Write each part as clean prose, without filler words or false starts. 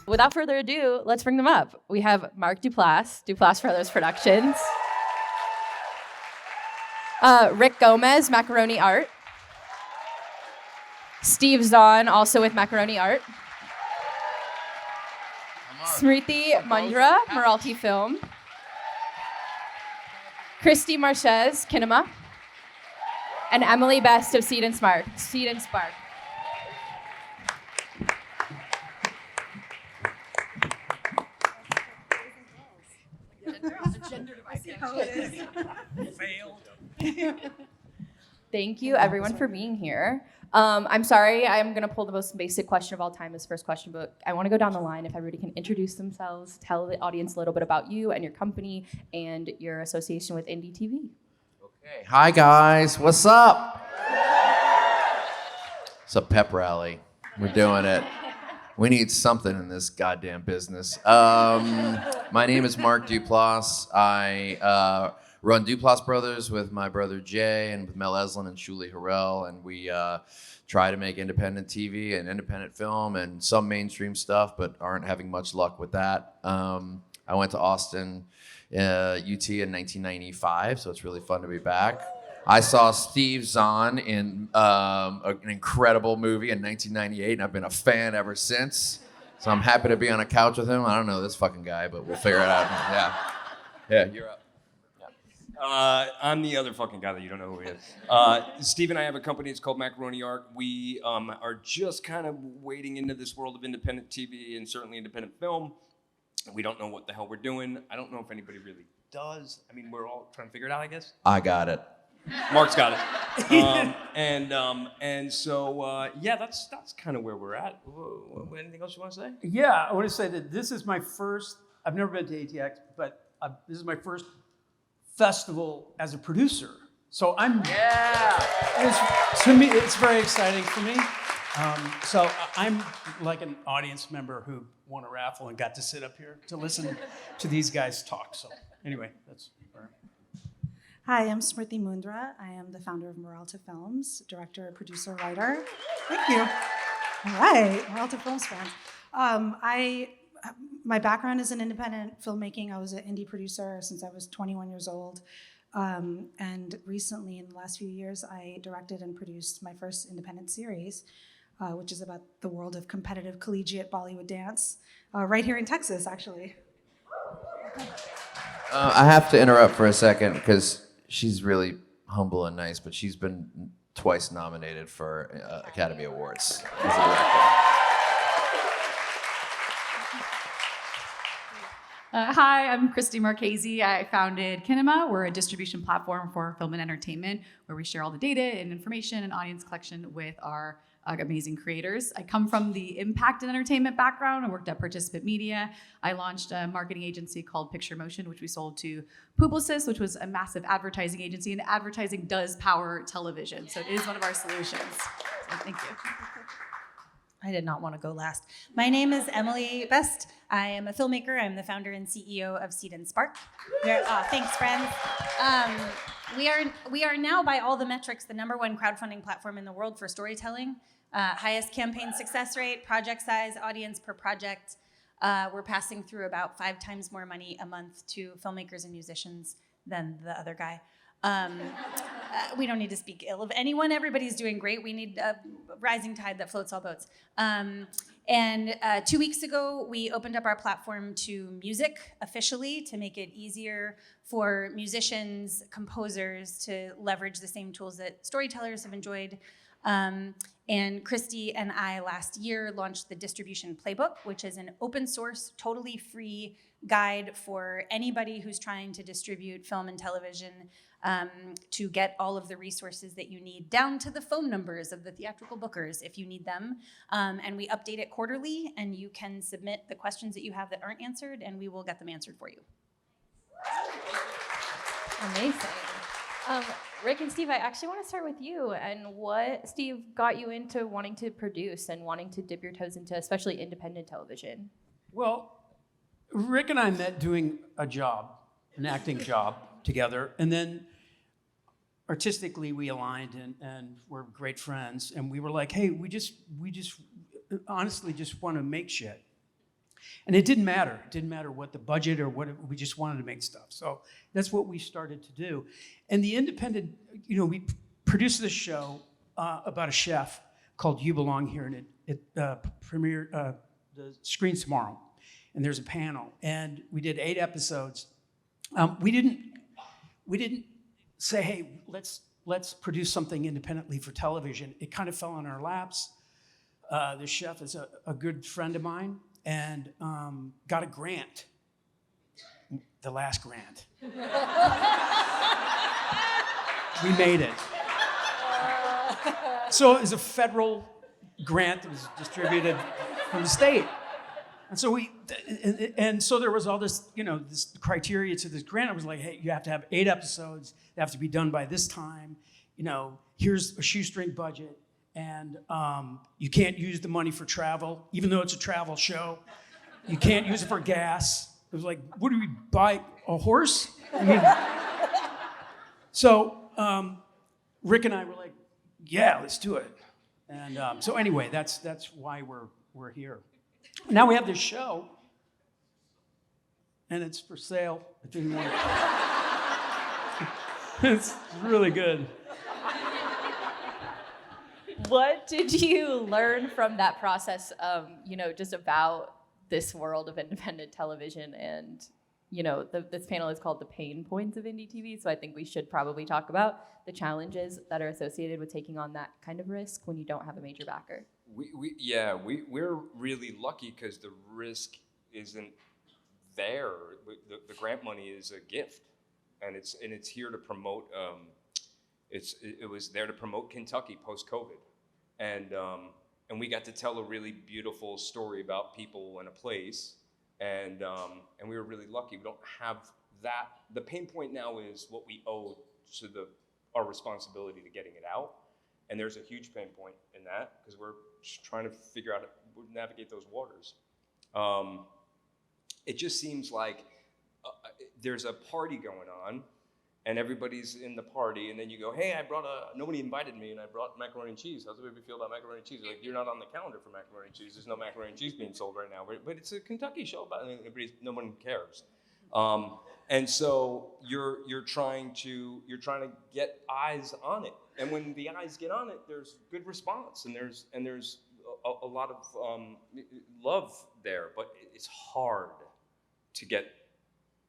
Without further ado, let's bring them up. We have Mark Duplass, Duplass Brothers Productions. Rick Gomez, Macaroni Art. Steve Zahn, also with Macaroni Art. Smriti Mundra, Meralta Film. Christie Marchese, Kinema. And Emily Best of Seed&Spark. Seed&Spark. Thank you, everyone, for being here. I'm sorry, I'm going to pull the most basic question of all time, this first question, but I want to go down the line. If everybody can introduce themselves, tell the audience a little bit about you and your company and your association with Indie TV. Okay, hi guys, what's up? It's a pep rally. We're doing it. We need something in this goddamn business. My name is Mark Duplass. I run Duplass Brothers with my brother Jay and with Mel Eslin and Shuli Harrell, and we try to make independent TV and independent film and some mainstream stuff, but aren't having much luck with that. I went to Austin, UT in 1995, so it's really fun to be back. I saw Steve Zahn in an incredible movie in 1998, and I've been a fan ever since. So I'm happy to be on a couch with him. I don't know this fucking guy, but we'll figure it out. Yeah, you're up. I'm the other fucking guy that you don't know who he is. Steve and I have a company. It's called Macaroni Art. We are just kind of wading into this world of independent TV and certainly independent film. We don't know what the hell we're doing. I don't know if anybody really does. I mean, we're all trying to figure it out, I guess. I got it. Mark's got it. And so that's kind of where we're at. Anything else you want to say? Yeah, I want to say that this is my first, I've never been to ATX, but this is my first festival as a producer. So to me, it's very exciting for me. So I'm like an audience member who won a raffle and got to sit up here to listen to these guys talk. So anyway, that's where. Hi, I'm Smriti Mundra. I am the founder of Meralta Films, director, producer, writer. Thank you. All right, Meralta Films fans. My background is in independent filmmaking. I was an indie producer since I was 21 years old. And recently, in the last few years, I directed and produced my first independent series, which is about the world of competitive collegiate Bollywood dance, right here in Texas, actually. I have to interrupt for a second because she's really humble and nice, but she's been twice nominated for Academy Awards as a director. Hi, I'm Christie Marchese. I founded Kinema. We're a distribution platform for film and entertainment where we share all the data and information and audience collection with our amazing creators. I come from the impact and entertainment background. I worked at Participant Media. I launched a marketing agency called Picture Motion, which we sold to Publicis, which was a massive advertising agency, and advertising does power television. So it is one of our solutions. So thank you. I did not want to go last. My name is Emily Best. I am a filmmaker. I'm the founder and CEO of Seed&Spark. Thanks, friends. We are now, by all the metrics, the #1 crowdfunding platform in the world for storytelling. Highest campaign success rate, project size, audience per project. We're passing through about 5 times more money a month to filmmakers and musicians than the other guy. We don't need to speak ill of anyone. Everybody's doing great. We need a rising tide that floats all boats. And 2 weeks ago, we opened up our platform to music officially to make it easier for musicians, composers to leverage the same tools that storytellers have enjoyed. And Christie and I last year launched the Distribution Playbook, which is an open source, totally free guide for anybody who's trying to distribute film and television to get all of the resources that you need, down to the phone numbers of the theatrical bookers if you need them. And we update it quarterly, and you can submit the questions that you have that aren't answered, and we will get them answered for you. Amazing. Rick and Steve, I actually want to start with you. And what, Steve, got you into wanting to produce and wanting to dip your toes into especially independent television? Well, Rick and I met doing a job, an acting job together, and then artistically we aligned and we're great friends. And we were like, hey, we just honestly just want to make shit. And it didn't matter. It didn't matter what the budget or what, we just wanted to make stuff. So that's what we started to do. And the independent, we produced this show about a chef called You Belong Here, and it premiered, the screens tomorrow. And there's a panel. And we did 8 episodes. We didn't say, hey, let's produce something independently for television. It kind of fell on our laps. The chef is a good friend of mine and got a grant, the last grant. We made it. So it was a federal grant that was distributed from the state. And so so there was all this, this criteria to this grant. I was like, hey, you have to have 8 episodes. They have to be done by this time. Here's a shoestring budget. And you can't use the money for travel, even though it's a travel show. You can't use it for gas. It was like, what do we buy, a horse? So Rick and I were like, yeah, let's do it. And so anyway, that's why we're here. Now we have this show, and it's for sale. If anyone, it's really good. What did you learn from that process, just about this world of independent television? And, this panel is called The Pain Points of Indie TV, so I think we should probably talk about the challenges that are associated with taking on that kind of risk when you don't have a major backer. We're really lucky because the risk isn't there. The grant money is a gift, and it's here to promote. It was there to promote Kentucky post-COVID, and we got to tell a really beautiful story about people and a place, and we were really lucky. We don't have that. The pain point now is what we owe to our responsibility to getting it out, and there's a huge pain point in that because we're trying to figure out how to navigate those waters. It just seems like there's a party going on, and everybody's in the party, and then you go, hey, nobody invited me, and I brought macaroni and cheese. How's everybody feel about macaroni and cheese? Like, you're not on the calendar for macaroni and cheese. There's no macaroni and cheese being sold right now, but it's a Kentucky show, but no one cares. And so you're trying to get eyes on it, and when the eyes get on it, there's good response, and there's a lot of love there, but it's hard to get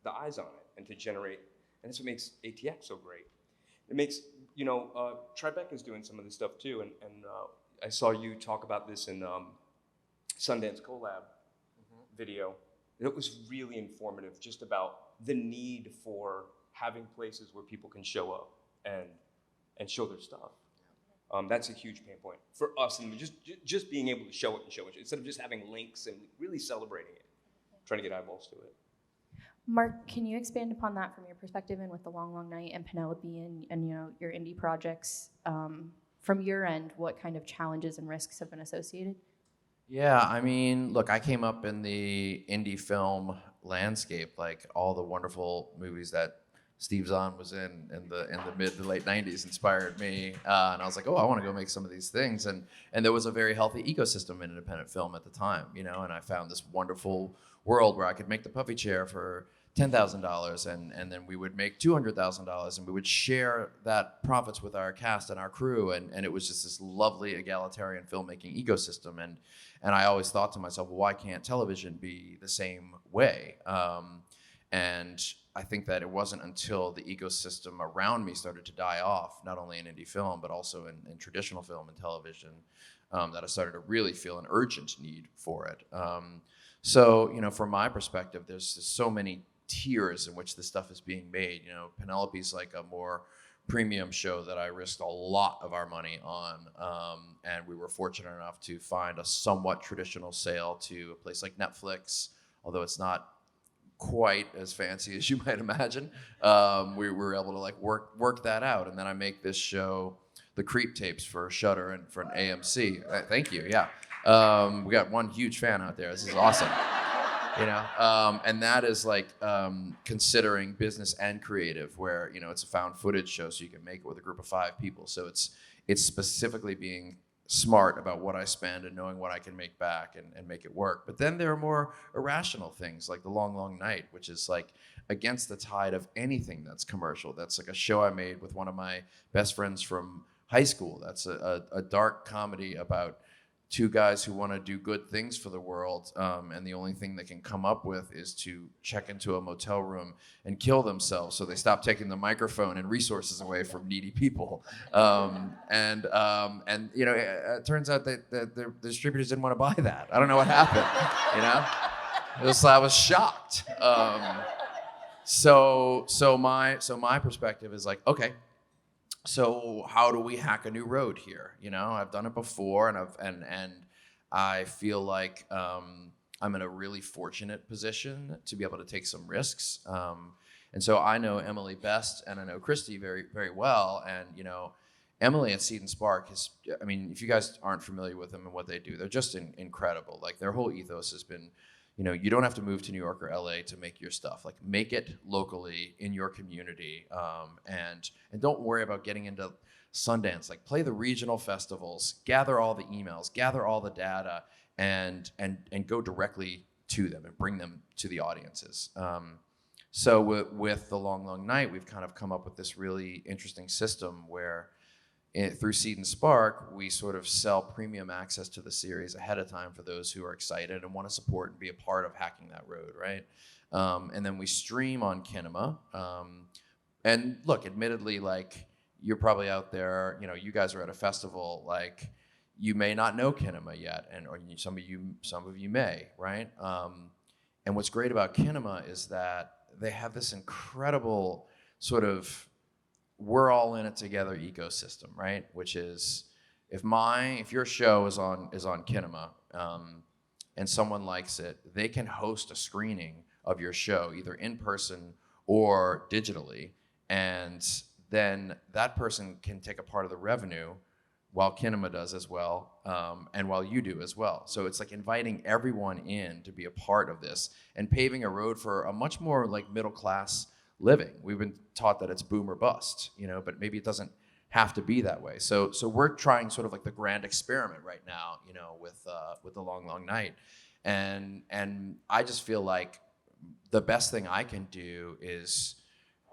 the eyes on it and to generate. And that's what makes ATX so great. It makes, Tribeca's doing some of this stuff too, and I saw you talk about this in Sundance Collab video. It was really informative, just about the need for having places where people can show up and show their stuff. That's a huge pain point for us, and just being able to show it instead of just having links and really celebrating it, trying to get eyeballs to it. Mark, can you expand upon that from your perspective and with The Long, Long Night and Penelope and your indie projects? From your end, what kind of challenges and risks have been associated? Yeah, I mean, look, I came up in the indie film landscape, like all the wonderful movies that Steve Zahn was in the mid to late 90s inspired me, and I was like, oh, I want to go make some of these things, and there was a very healthy ecosystem in independent film at the time, and I found this wonderful world where I could make the puffy chair for $10,000, and then we would make $200,000, and we would share that profits with our cast and our crew, and it was just this lovely egalitarian filmmaking ecosystem, and I always thought to myself, well, why can't television be the same way? And I think that it wasn't until the ecosystem around me started to die off, not only in indie film, but also in traditional film and television, that I started to really feel an urgent need for it. So, from my perspective, there's so many tiers in which this stuff is being made. Penelope's like a more premium show that I risked a lot of our money on, and we were fortunate enough to find a somewhat traditional sale to a place like Netflix, although it's not quite as fancy as you might imagine. We were able to work that out, and then I make this show, The Creep Tapes, for Shudder and for an AMC. Thank you. Yeah, we got one huge fan out there. This is awesome. You know, and that is like considering business and creative, where it's a found footage show, so you can make it with a group of 5 people. So it's specifically being smart about what I spend and knowing what I can make back and make it work. But then there are more irrational things like The Long, Long Night, which is like against the tide of anything that's commercial. That's like a show I made with one of my best friends from high school. That's a dark comedy about 2 guys who want to do good things for the world, and the only thing they can come up with is to check into a motel room and kill themselves, so they stop taking the microphone and resources away from needy people. And it turns out that the distributors didn't want to buy that. I don't know what happened. I was shocked. So my perspective is like, okay, so how do we hack a new road here? I've done it before, and I feel like I'm in a really fortunate position to be able to take some risks. And so I know Emily best, and I know Christie very, very well. And Emily at Seed&Spark if you guys aren't familiar with them and what they do, they're just incredible. Like their whole ethos has been, you don't have to move to New York or LA to make your stuff. Like make it locally in your community, and don't worry about getting into Sundance. Like play the regional festivals, gather all the emails, gather all the data, and go directly to them and bring them to the audiences. So with The Long, Long Night, we've kind of come up with this really interesting system where through Seed&Spark, we sort of sell premium access to the series ahead of time for those who are excited and want to support and be a part of hacking that road, right? And then we stream on Kinema. And look, admittedly, like you're probably out there, you guys are at a festival, like you may not know Kinema yet, or some of you may, right? And what's great about Kinema is that they have this incredible sort of we're all in it together ecosystem, right? Which is if your show is on Kinema, and someone likes it, they can host a screening of your show either in person or digitally, and then that person can take a part of the revenue while Kinema does as well, and while you do as well. So it's like inviting everyone in to be a part of this and paving a road for a much more like middle class living. We've been taught that it's boom or bust, but maybe it doesn't have to be that way. So we're trying sort of like the grand experiment right now, with The Long, Long Night. And I just feel like the best thing I can do is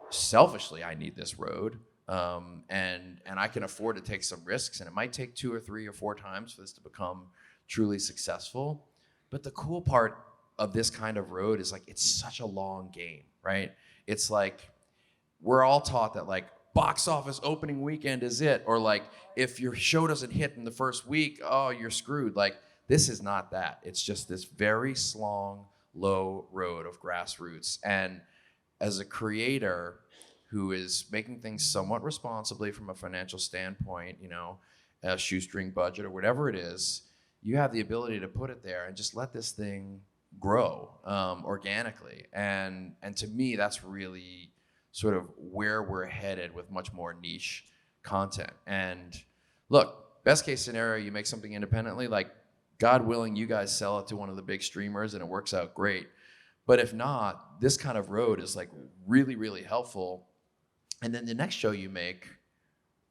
selfishly, I need this road. And I can afford to take some risks, and it might take 2 or 3 or 4 times for this to become truly successful. But the cool part of this kind of road is like, it's such a long game, right? It's like, we're all taught that like box office opening weekend is it, or like if your show doesn't hit in the first week, oh, you're screwed. Like this is not that. It's just this very slong, low road of grassroots. And as a creator who is making things somewhat responsibly from a financial standpoint, a shoestring budget or whatever it is, you have the ability to put it there and just let this thing grow organically. And to me, that's really sort of where we're headed with much more niche content. And look, best case scenario, you make something independently, like God willing, you guys sell it to one of the big streamers and it works out great. But if not, this kind of road is like really, really helpful. And then the next show you make,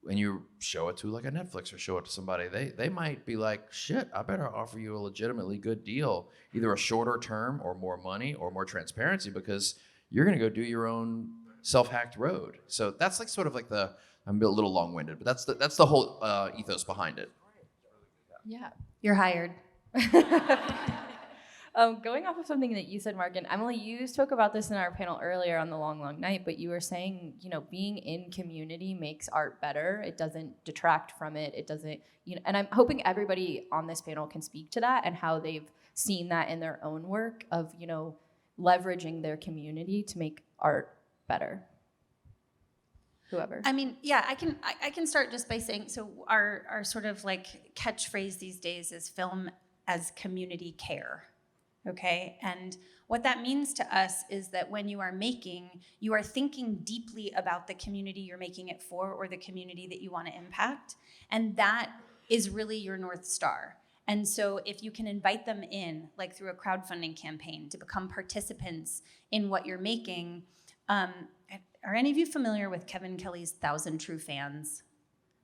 when you show it to like a Netflix or show it to somebody, they might be like, shit, I better offer you a legitimately good deal, either a shorter term or more money or more transparency, because you're gonna go do your own self-hacked road. So that's like sort of like I'm a little long-winded, but that's the whole ethos behind it. Yeah. You're hired. Going off of something that you said, Mark, and Emily, you spoke about this in our panel earlier on The Long, Long Night, but you were saying, being in community makes art better. It doesn't detract from it. It doesn't, and I'm hoping everybody on this panel can speak to that and how they've seen that in their own work of, leveraging their community to make art better. Whoever. I mean, yeah, I can start just by saying, so our sort of like catchphrase these days is film as community care. Okay, and what that means to us is that when you are making, you are thinking deeply about the community you're making it for or the community that you want to impact, and that is really your North Star. And so if you can invite them in, like through a crowdfunding campaign, to become participants in what you're making. Are any of you familiar with Kevin Kelly's 1,000 True Fans?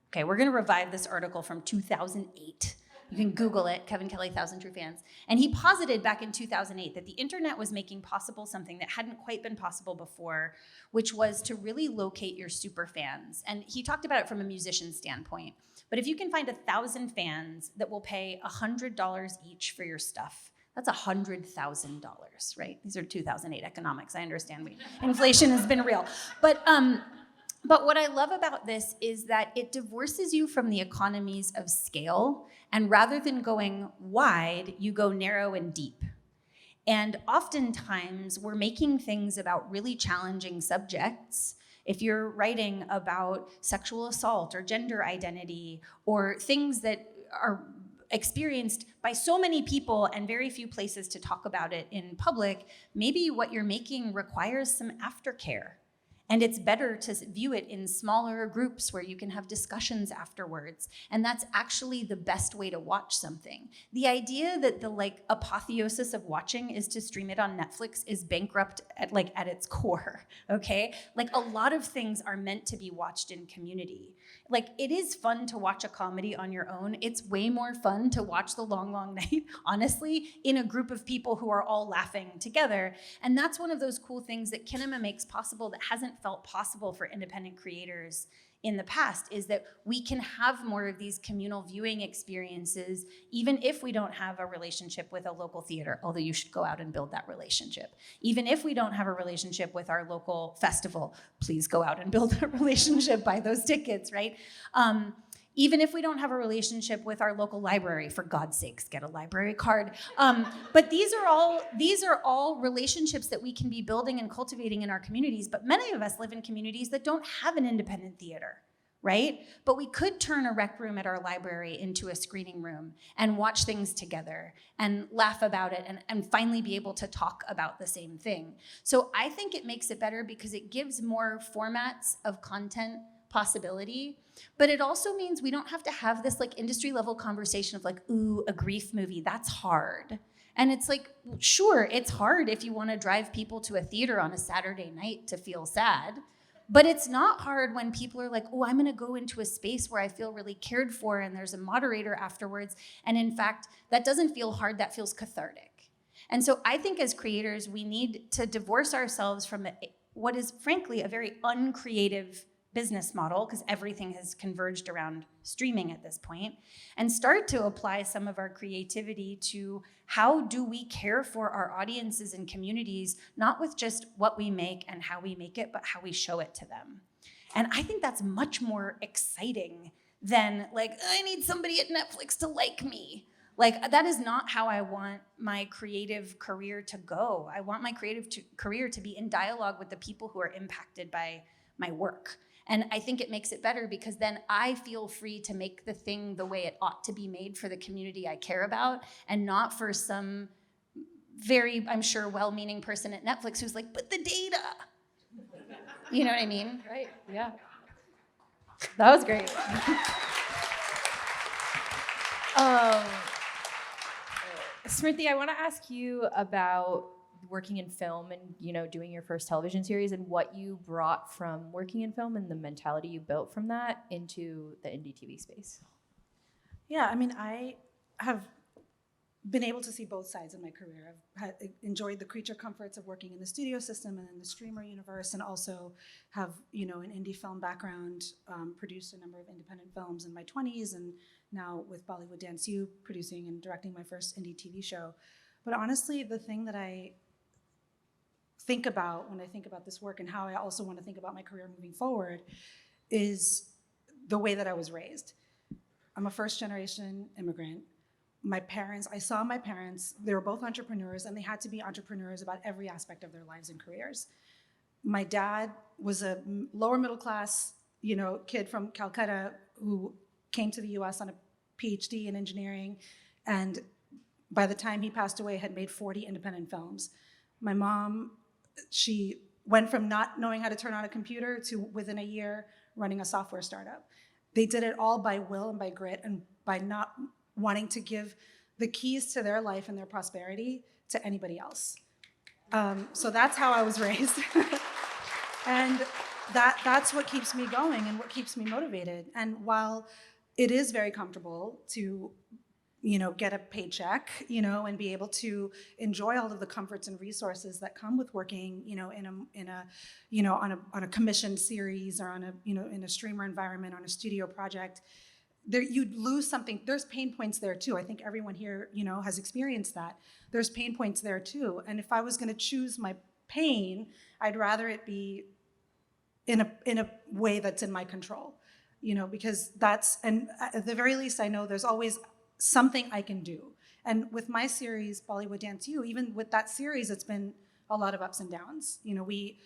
Okay, we're gonna revive this article from 2008. You can Google it, Kevin Kelly, 1,000 True Fans. And he posited back in 2008 that the internet was making possible something that hadn't quite been possible before, which was to really locate your super fans. And he talked about it from a musician standpoint. But if you can find 1,000 fans that will pay $100 each for your stuff, that's $100,000, right? These are 2008 economics. I understand inflation has been real. But what I love about this is that it divorces you from the economies of scale, and rather than going wide, you go narrow and deep. And oftentimes, we're making things about really challenging subjects. If you're writing about sexual assault or gender identity or things that are experienced by so many people and very few places to talk about it in public, maybe what you're making requires some aftercare. And it's better to view it in smaller groups where you can have discussions afterwards. And that's actually the best way to watch something. The idea that the apotheosis of watching is to stream it on Netflix is bankrupt at its core, okay? A lot of things are meant to be watched in community. It is fun to watch a comedy on your own. It's way more fun to watch The Long, Long Night, honestly, in a group of people who are all laughing together. And that's one of those cool things that Kinema makes possible that hasn't felt possible for independent creators in the past, is that we can have more of these communal viewing experiences, even if we don't have a relationship with a local theater, although you should go out and build that relationship. Even if we don't have a relationship with our local festival, please go out and build that relationship, buy those tickets, right? Even if we don't have a relationship with our local library, for God's sakes, get a library card. But these are all relationships that we can be building and cultivating in our communities. But many of us live in communities that don't have an independent theater, right? But we could turn a rec room at our library into a screening room and watch things together and laugh about it and finally be able to talk about the same thing. So I think it makes it better because it gives more formats of content possibility, but it also means we don't have to have this industry level conversation of ooh, a grief movie, that's hard. And it's sure, it's hard if you want to drive people to a theater on a Saturday night to feel sad, but it's not hard when people are oh, I'm gonna go into a space where I feel really cared for and there's a moderator afterwards. And in fact, that doesn't feel hard, that feels cathartic. And so I think as creators, we need to divorce ourselves from what is frankly a very uncreative business model, because everything has converged around streaming at this point, and start to apply some of our creativity to how do we care for our audiences and communities, not with just what we make and how we make it, but how we show it to them. And I think that's much more exciting than I need somebody at Netflix to like me. That is not how I want my creative career to go. I want my creative career to be in dialogue with the people who are impacted by my work. And I think it makes it better because then I feel free to make the thing the way it ought to be made for the community I care about, and not for some very, I'm sure, well-meaning person at Netflix who's but the data. You know what I mean? Right, yeah. That was great. Smriti, I want to ask you about working in film and doing your first television series, and what you brought from working in film and the mentality you built from that into the indie TV space. Yeah, I mean, I have been able to see both sides of my career. I've enjoyed the creature comforts of working in the studio system and in the streamer universe, and also have an indie film background, produced a number of independent films in my 20s, and now with Bollywood Dance U, producing and directing my first indie TV show. But honestly, the thing that I think about when I think about this work, and how I also want to think about my career moving forward, is the way that I was raised. I'm a first-generation immigrant. I saw my parents, they were both entrepreneurs, and they had to be entrepreneurs about every aspect of their lives and careers. My dad was a lower middle class, kid from Calcutta who came to the US on a PhD in engineering, and by the time he passed away had made 40 independent films. My mom, she went from not knowing how to turn on a computer to within a year running a software startup. They did it all by will and by grit, and by not wanting to give the keys to their life and their prosperity to anybody else. So that's how I was raised. And that's what keeps me going and what keeps me motivated. And while it is very comfortable to, get a paycheck, and be able to enjoy all of the comforts and resources that come with working, on a commissioned series or on a, in a streamer environment, on a studio project, there you'd lose something. There's pain points there too. I think everyone here, has experienced that. There's pain points there too. And if I was going to choose my pain, I'd rather it be in a way that's in my control, because and at the very least, I know there's always something I can do. And with my series, Bollywood Dance U, even with that series, it's been a lot of ups and downs. We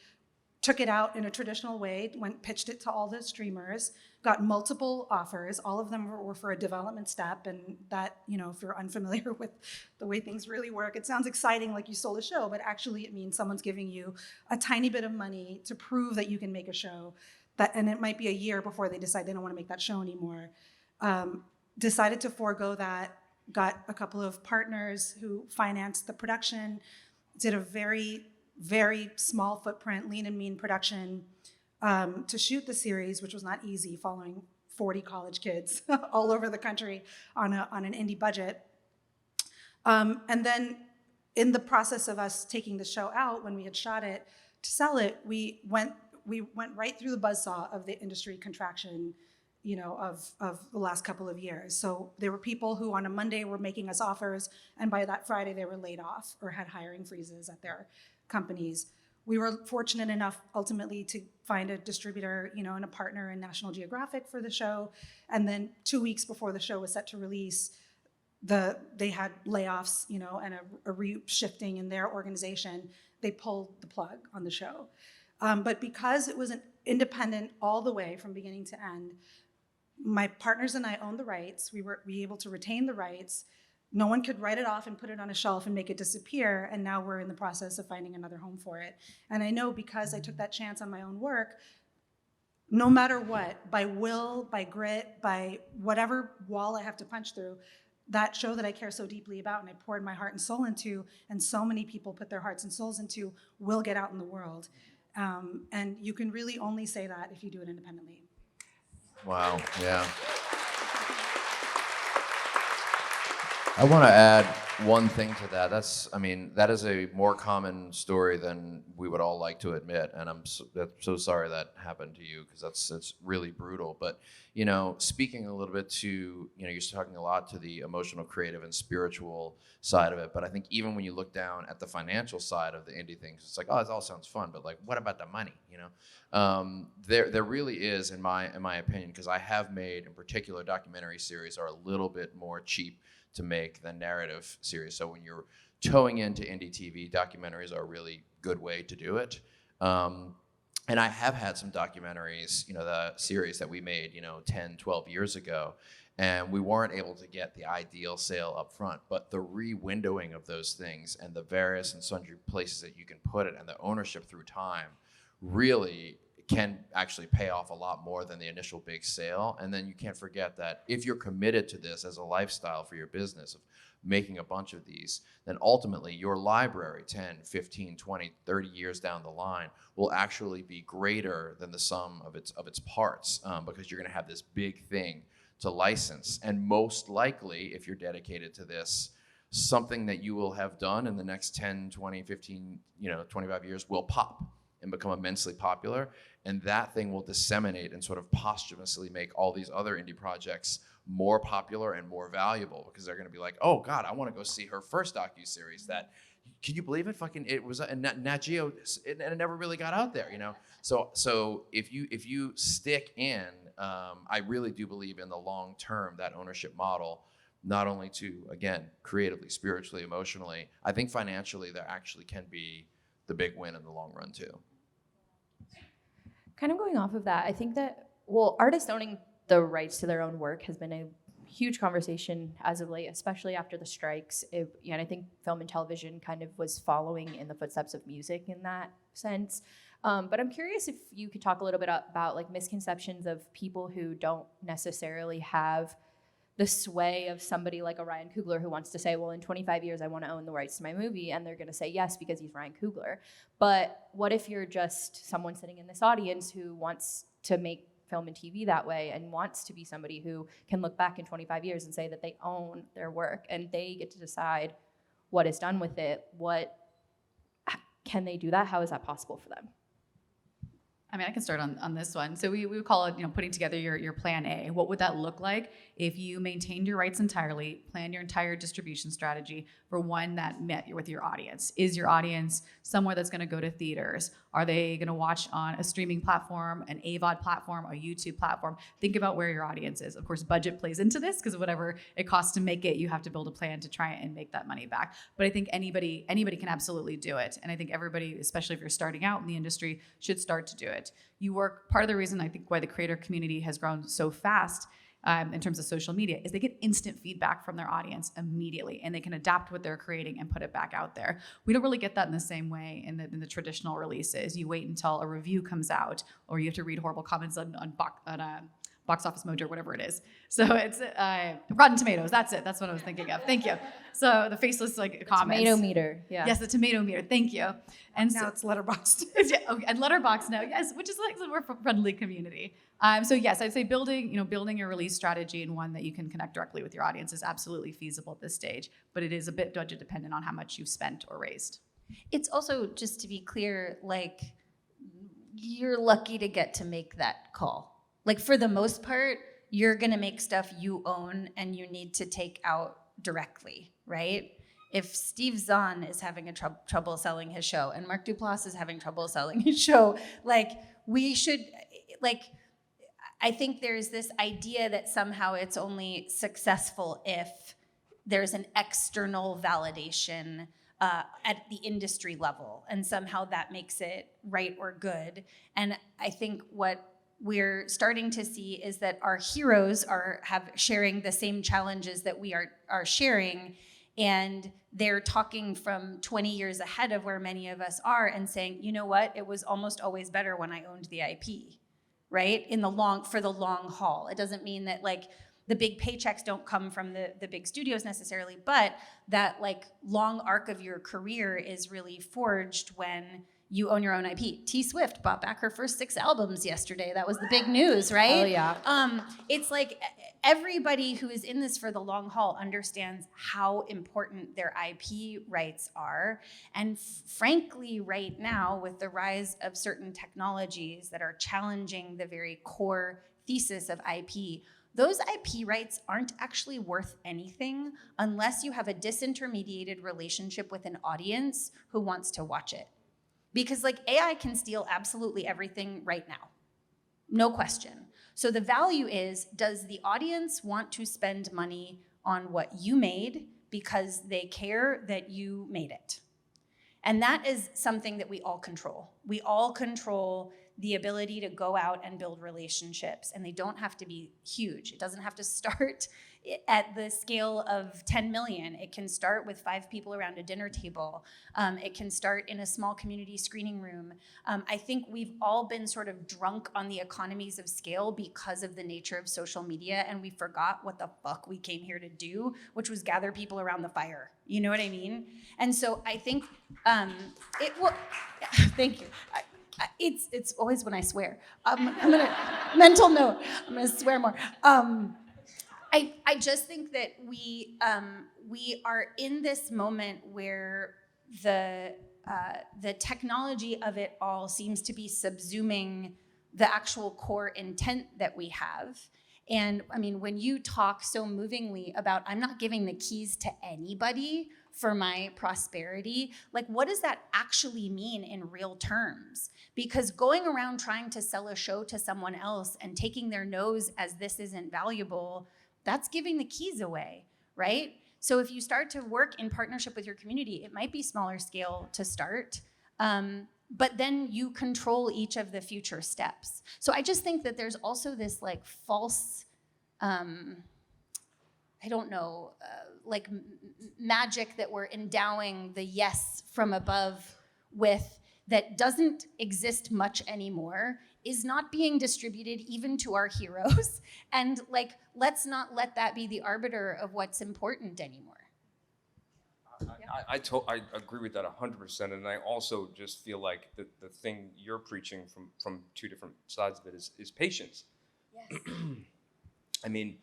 took it out in a traditional way, pitched it to all the streamers, got multiple offers. All of them were for a development step. And that, if you're unfamiliar with the way things really work, it sounds exciting like you sold a show, but actually it means someone's giving you a tiny bit of money to prove that you can make a show. And it might be a year before they decide they don't want to make that show anymore. Decided to forego that, got a couple of partners who financed the production, did a very, very small footprint, lean and mean production to shoot the series, which was not easy, following 40 college kids all over the country on an indie budget. And then in the process of us taking the show out, when we had shot it, to sell it, we went right through the buzzsaw of the industry contraction, of the last couple of years. So there were people who on a Monday were making us offers, and by that Friday they were laid off or had hiring freezes at their companies. We were fortunate enough ultimately to find a distributor, and a partner in National Geographic for the show. And then 2 weeks before the show was set to release, they had layoffs, and a re-shifting in their organization. They pulled the plug on the show. But because it was an independent all the way from beginning to end, my partners and I owned the rights. We were able to retain the rights. No one could write it off and put it on a shelf and make it disappear. And now we're in the process of finding another home for it. And I know because I took that chance on my own work, no matter what, by will, by grit, by whatever wall I have to punch through, that show that I care so deeply about and I poured my heart and soul into, and so many people put their hearts and souls into, will get out in the world. And you can really only say that if you do it independently. Wow, yeah. I want to add one thing to that. That is a more common story than we would all like to admit, and I'm so sorry that happened to you, because it's really brutal. But speaking a little bit to you're talking a lot to the emotional, creative, and spiritual side of it. But I think even when you look down at the financial side of the indie things, it's like, oh, it all sounds fun, but like, what about the money? There really is, in my opinion, because I have made, in particular, documentary series are a little bit more cheap to make than narrative series. So when you're towing into indie TV, documentaries are a really good way to do it. And I have had some documentaries, the series that we made, 10, 12 years ago, and we weren't able to get the ideal sale up front, but the re-windowing of those things and the various and sundry places that you can put it and the ownership through time really can actually pay off a lot more than the initial big sale. And then you can't forget that if you're committed to this as a lifestyle for your business of making a bunch of these, then ultimately your library 10, 15, 20, 30 years down the line will actually be greater than the sum of its parts, because you're gonna have this big thing to license. And most likely, if you're dedicated to this, something that you will have done in the next 10, 20, 15, 25 years will pop and become immensely popular. And that thing will disseminate and sort of posthumously make all these other indie projects more popular and more valuable, because they're going to be like, oh God, I want to go see her first docuseries that, can you believe it? It was a Nat Geo, and it never really got out there, So if you stick in, I really do believe in the long term, that ownership model, not only to, again, creatively, spiritually, emotionally, I think financially there actually can be the big win in the long run too. Kind of going off of that, I think that, artists owning the rights to their own work has been a huge conversation as of late, especially after the strikes. And I think film and television kind of was following in the footsteps of music in that sense. But I'm curious if you could talk a little bit about like misconceptions of people who don't necessarily have the sway of somebody like a Ryan Coogler who wants to say, well, in 25 years, I want to own the rights to my movie. And they're going to say yes because he's Ryan Coogler. But what if you're just someone sitting in this audience who wants to make film and TV that way and wants to be somebody who can look back in 25 years and say that they own their work and they get to decide what is done with it? Can they do that? How is that possible for them? I mean, I can start on this one. So we would call it, putting together your plan A. What would that look like if you maintained your rights entirely, plan your entire distribution strategy for one that met with your audience? Is your audience somewhere that's going to go to theaters? Are they going to watch on a streaming platform, an AVOD platform, a YouTube platform? Think about where your audience is. Of course, budget plays into this because whatever it costs to make it, you have to build a plan to try and make that money back. But I think anybody can absolutely do it. And I think everybody, especially if you're starting out in the industry, should start to do it. Part of the reason I think why the creator community has grown so fast in terms of social media is they get instant feedback from their audience immediately, and they can adapt what they're creating and put it back out there. We don't really get that in the same way in the traditional releases. You wait until a review comes out, or you have to read horrible comments on Box Office Mojo, whatever it is. So it's Rotten Tomatoes. That's it. That's what I was thinking of. Thank you. So the faceless comments. Tomato meter. Yeah. Yes, the tomato meter. Thank you. And Now it's Letterboxd. And Letterboxd now, yes, which is like a more friendly community. So yes, I'd say building a release strategy and one that you can connect directly with your audience is absolutely feasible at this stage, but it is a bit budget dependent on how much you've spent or raised. It's also, just to be clear, like, you're lucky to get to make that call. Like, for the most part, you're gonna make stuff you own and you need to take out directly, right? If Steve Zahn is having a trouble selling his show and Mark Duplass is having trouble selling his show, like, we should, like, I think there's this idea that somehow it's only successful if there's an external validation at the industry level, and somehow that makes it right or good. And I think what we're starting to see is that our heroes are sharing the same challenges that we are sharing, and they're talking from 20 years ahead of where many of us are and saying, you know what, it was almost always better when I owned the IP, right? For the long haul. It doesn't mean that, like, the big paychecks don't come from the big studios necessarily, but that, like, long arc of your career is really forged when you own your own IP. T Swift bought back her first 6 albums yesterday. That was the big news, right? Oh, yeah. It's like everybody who is in this for the long haul understands how important their IP rights are. And frankly, right now, with the rise of certain technologies that are challenging the very core thesis of IP, those IP rights aren't actually worth anything unless you have a disintermediated relationship with an audience who wants to watch it. Because, like, AI can steal absolutely everything right now. No question. So the value is, does the audience want to spend money on what you made because they care that you made it? And that is something that we all control. We all control the ability to go out and build relationships, and they don't have to be huge. It doesn't have to start at the scale of 10 million. It can start with 5 people around a dinner table. It can start in a small community screening room. I think we've all been sort of drunk on the economies of scale because of the nature of social media, and we forgot what the fuck we came here to do, which was gather people around the fire. You know what I mean? And so I think it will. Thank you. It's always when I swear. I'm gonna mental note. I'm gonna swear more. I just think that we are in this moment where the technology of it all seems to be subsuming the actual core intent that we have. And I mean, when you talk so movingly about, I'm not giving the keys to anybody for my prosperity, like, what does that actually mean in real terms? Because going around trying to sell a show to someone else and taking their nose as this isn't valuable, that's giving the keys away, right? So if you start to work in partnership with your community, it might be smaller scale to start, but then you control each of the future steps. So I just think that there's also this, like, false, I don't know, like magic that we're endowing the yes from above with that doesn't exist much anymore is not being distributed even to our heroes. And like, let's not let that be the arbiter of what's important anymore. I agree with that 100%, and I also just feel like the thing you're preaching from two different sides of it is patience. Yes. I mean,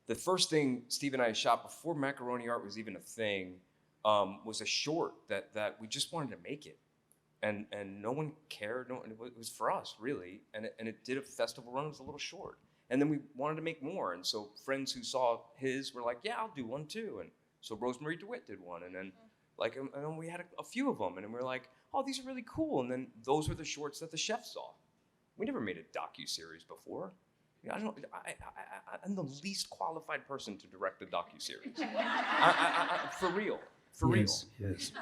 the first thing Steve and I shot before Macaroni art was even a thing was a short that we just wanted to make it, and no one cared. It was for us really, and it did a festival run. It was a little short, and then we wanted to make more, and so friends who saw his were like, yeah, I'll do one too, and so Rosemary DeWitt did one, and then and then we had a few of them, and then we were like, oh, these are really cool, and then those were the shorts that the chef saw. We never made a docuseries before. I'm the least qualified person to direct a docuseries. For real. Yes.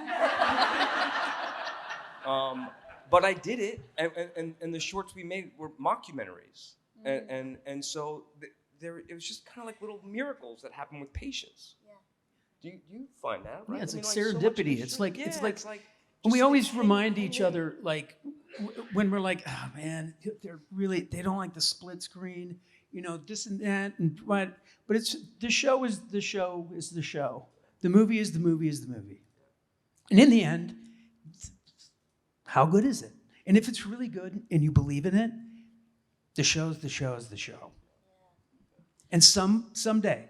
But I did it, and the shorts we made were mockumentaries, and so it was just kind of like little miracles that happen with patience. Do you find that, right? Yeah, it's I mean, like so much of serendipity. this It's like just we always like, remind each other, like when we're like, oh man, they don't like the split screen, this and that, and what. But it's the show is the show is the show. The movie is the movie is the movie. And in the end, how good is it? And if it's really good and you believe in it, the show is the show is the show. And someday,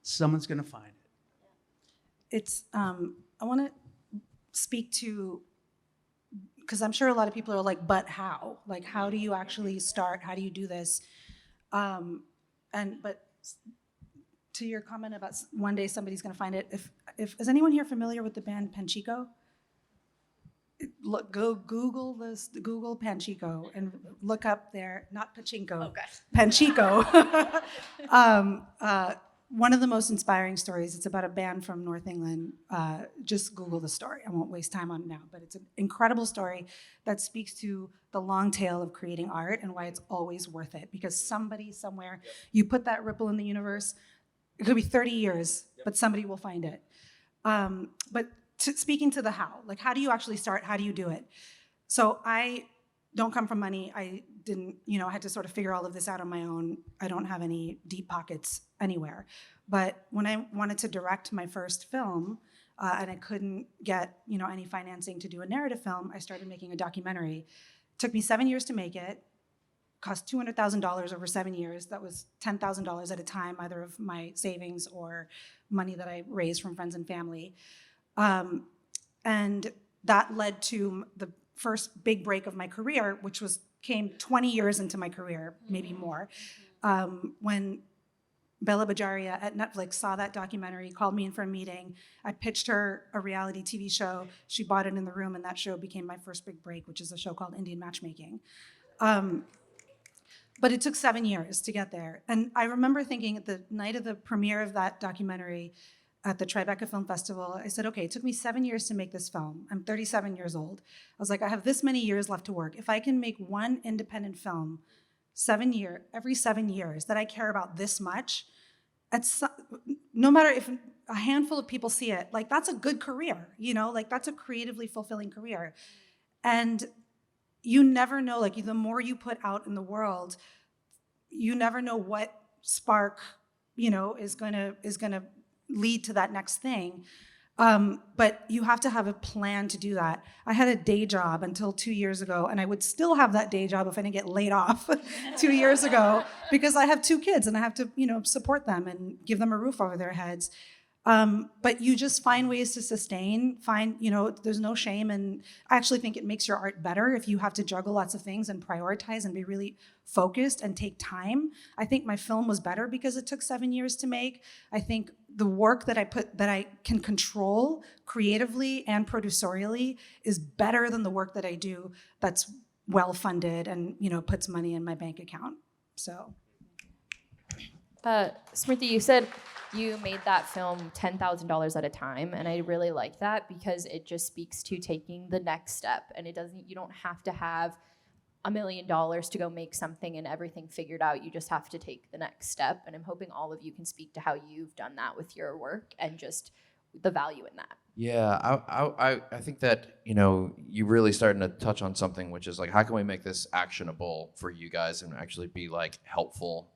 someone's gonna find it. It's I want to speak to, because I'm sure a lot of people are like, but how? Like, how do you actually start? How do you do this? But to your comment about one day somebody's going to find it. If is anyone here familiar with the band Panchico? Go Google this, Google Panchico, and look up not Pachinko, Panchico. One of the most inspiring stories. It's about a band from North England. Just Google the story. I won't waste time on it now, but it's an incredible story that speaks to the long tail of creating art and why it's always worth it. Because somebody somewhere, you put that ripple in the universe, it could be 30 years, but somebody will find it. Speaking to the how, like how do you actually start? How do you do it? So I don't come from money. I didn't, I had to sort of figure all of this out on my own. I don't have any deep pockets anywhere. But when I wanted to direct my first film, and I couldn't get, any financing to do a narrative film, I started making a documentary. It took me 7 years to make it. Cost $200,000 over 7 years. That was $10,000 at a time, either of my savings or money that I raised from friends and family. And that led to the first big break of my career, which came 20 years into my career, maybe more, when Bella Bajaria at Netflix saw that documentary, called me in for a meeting. I pitched her a reality TV show. She bought it in the room, and that show became my first big break, which is a show called Indian Matchmaking. But it took 7 years to get there. And I remember thinking at the night of the premiere of that documentary at the Tribeca Film Festival, I said, okay, it took me 7 years to make this film. I'm 37 years old. I was like, I have this many years left to work. If I can make one independent film every 7 years that I care about this much, no matter if a handful of people see it, like that's a good career, like that's a creatively fulfilling career. And you never know, like the more you put out in the world, you never know what spark, is gonna lead to that next thing. But you have to have a plan to do that. I had a day job until 2 years ago, and I would still have that day job if I didn't get laid off 2 years ago, because I have 2 kids and I have to, support them and give them a roof over their heads. But you just find ways to sustain, there's no shame. And I actually think it makes your art better if you have to juggle lots of things and prioritize and be really focused and take time. I think my film was better because it took 7 years to make. I think the work that I can control creatively and producerially is better than the work that I do that's well-funded and, puts money in my bank account, so. Smriti, you said you made that film $10,000 at a time, and I really like that because it just speaks to taking the next step, and you don't have to have $1 million to go make something and everything figured out. You just have to take the next step, and I'm hoping all of you can speak to how you've done that with your work and just the value in that. Yeah, I think that, you're really starting to touch on something, which is like, how can we make this actionable for you guys and actually be like helpful,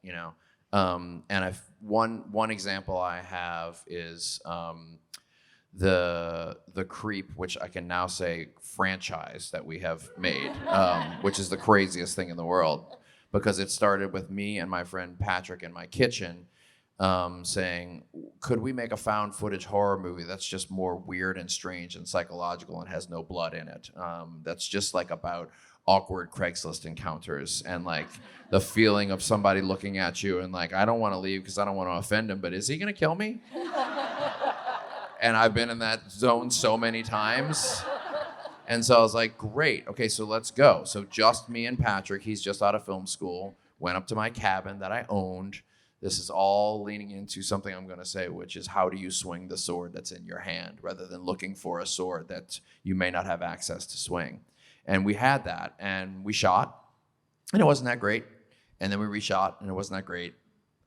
And one example I have is the Creep, which I can now say franchise that we have made, which is the craziest thing in the world, because it started with me and my friend Patrick in my kitchen. Saying, could we make a found footage horror movie that's just more weird and strange and psychological and has no blood in it? That's just like about awkward Craigslist encounters and like the feeling of somebody looking at you and like, I don't want to leave because I don't want to offend him, but is he gonna kill me? And I've been in that zone so many times. And so I was like, great, okay, so let's go. So just me and Patrick, he's just out of film school, went up to my cabin that I owned. This is all leaning into something I'm going to say, which is how do you swing the sword that's in your hand rather than looking for a sword that you may not have access to swing. And we had that, and we shot, and it wasn't that great. And then we reshot, and it wasn't that great.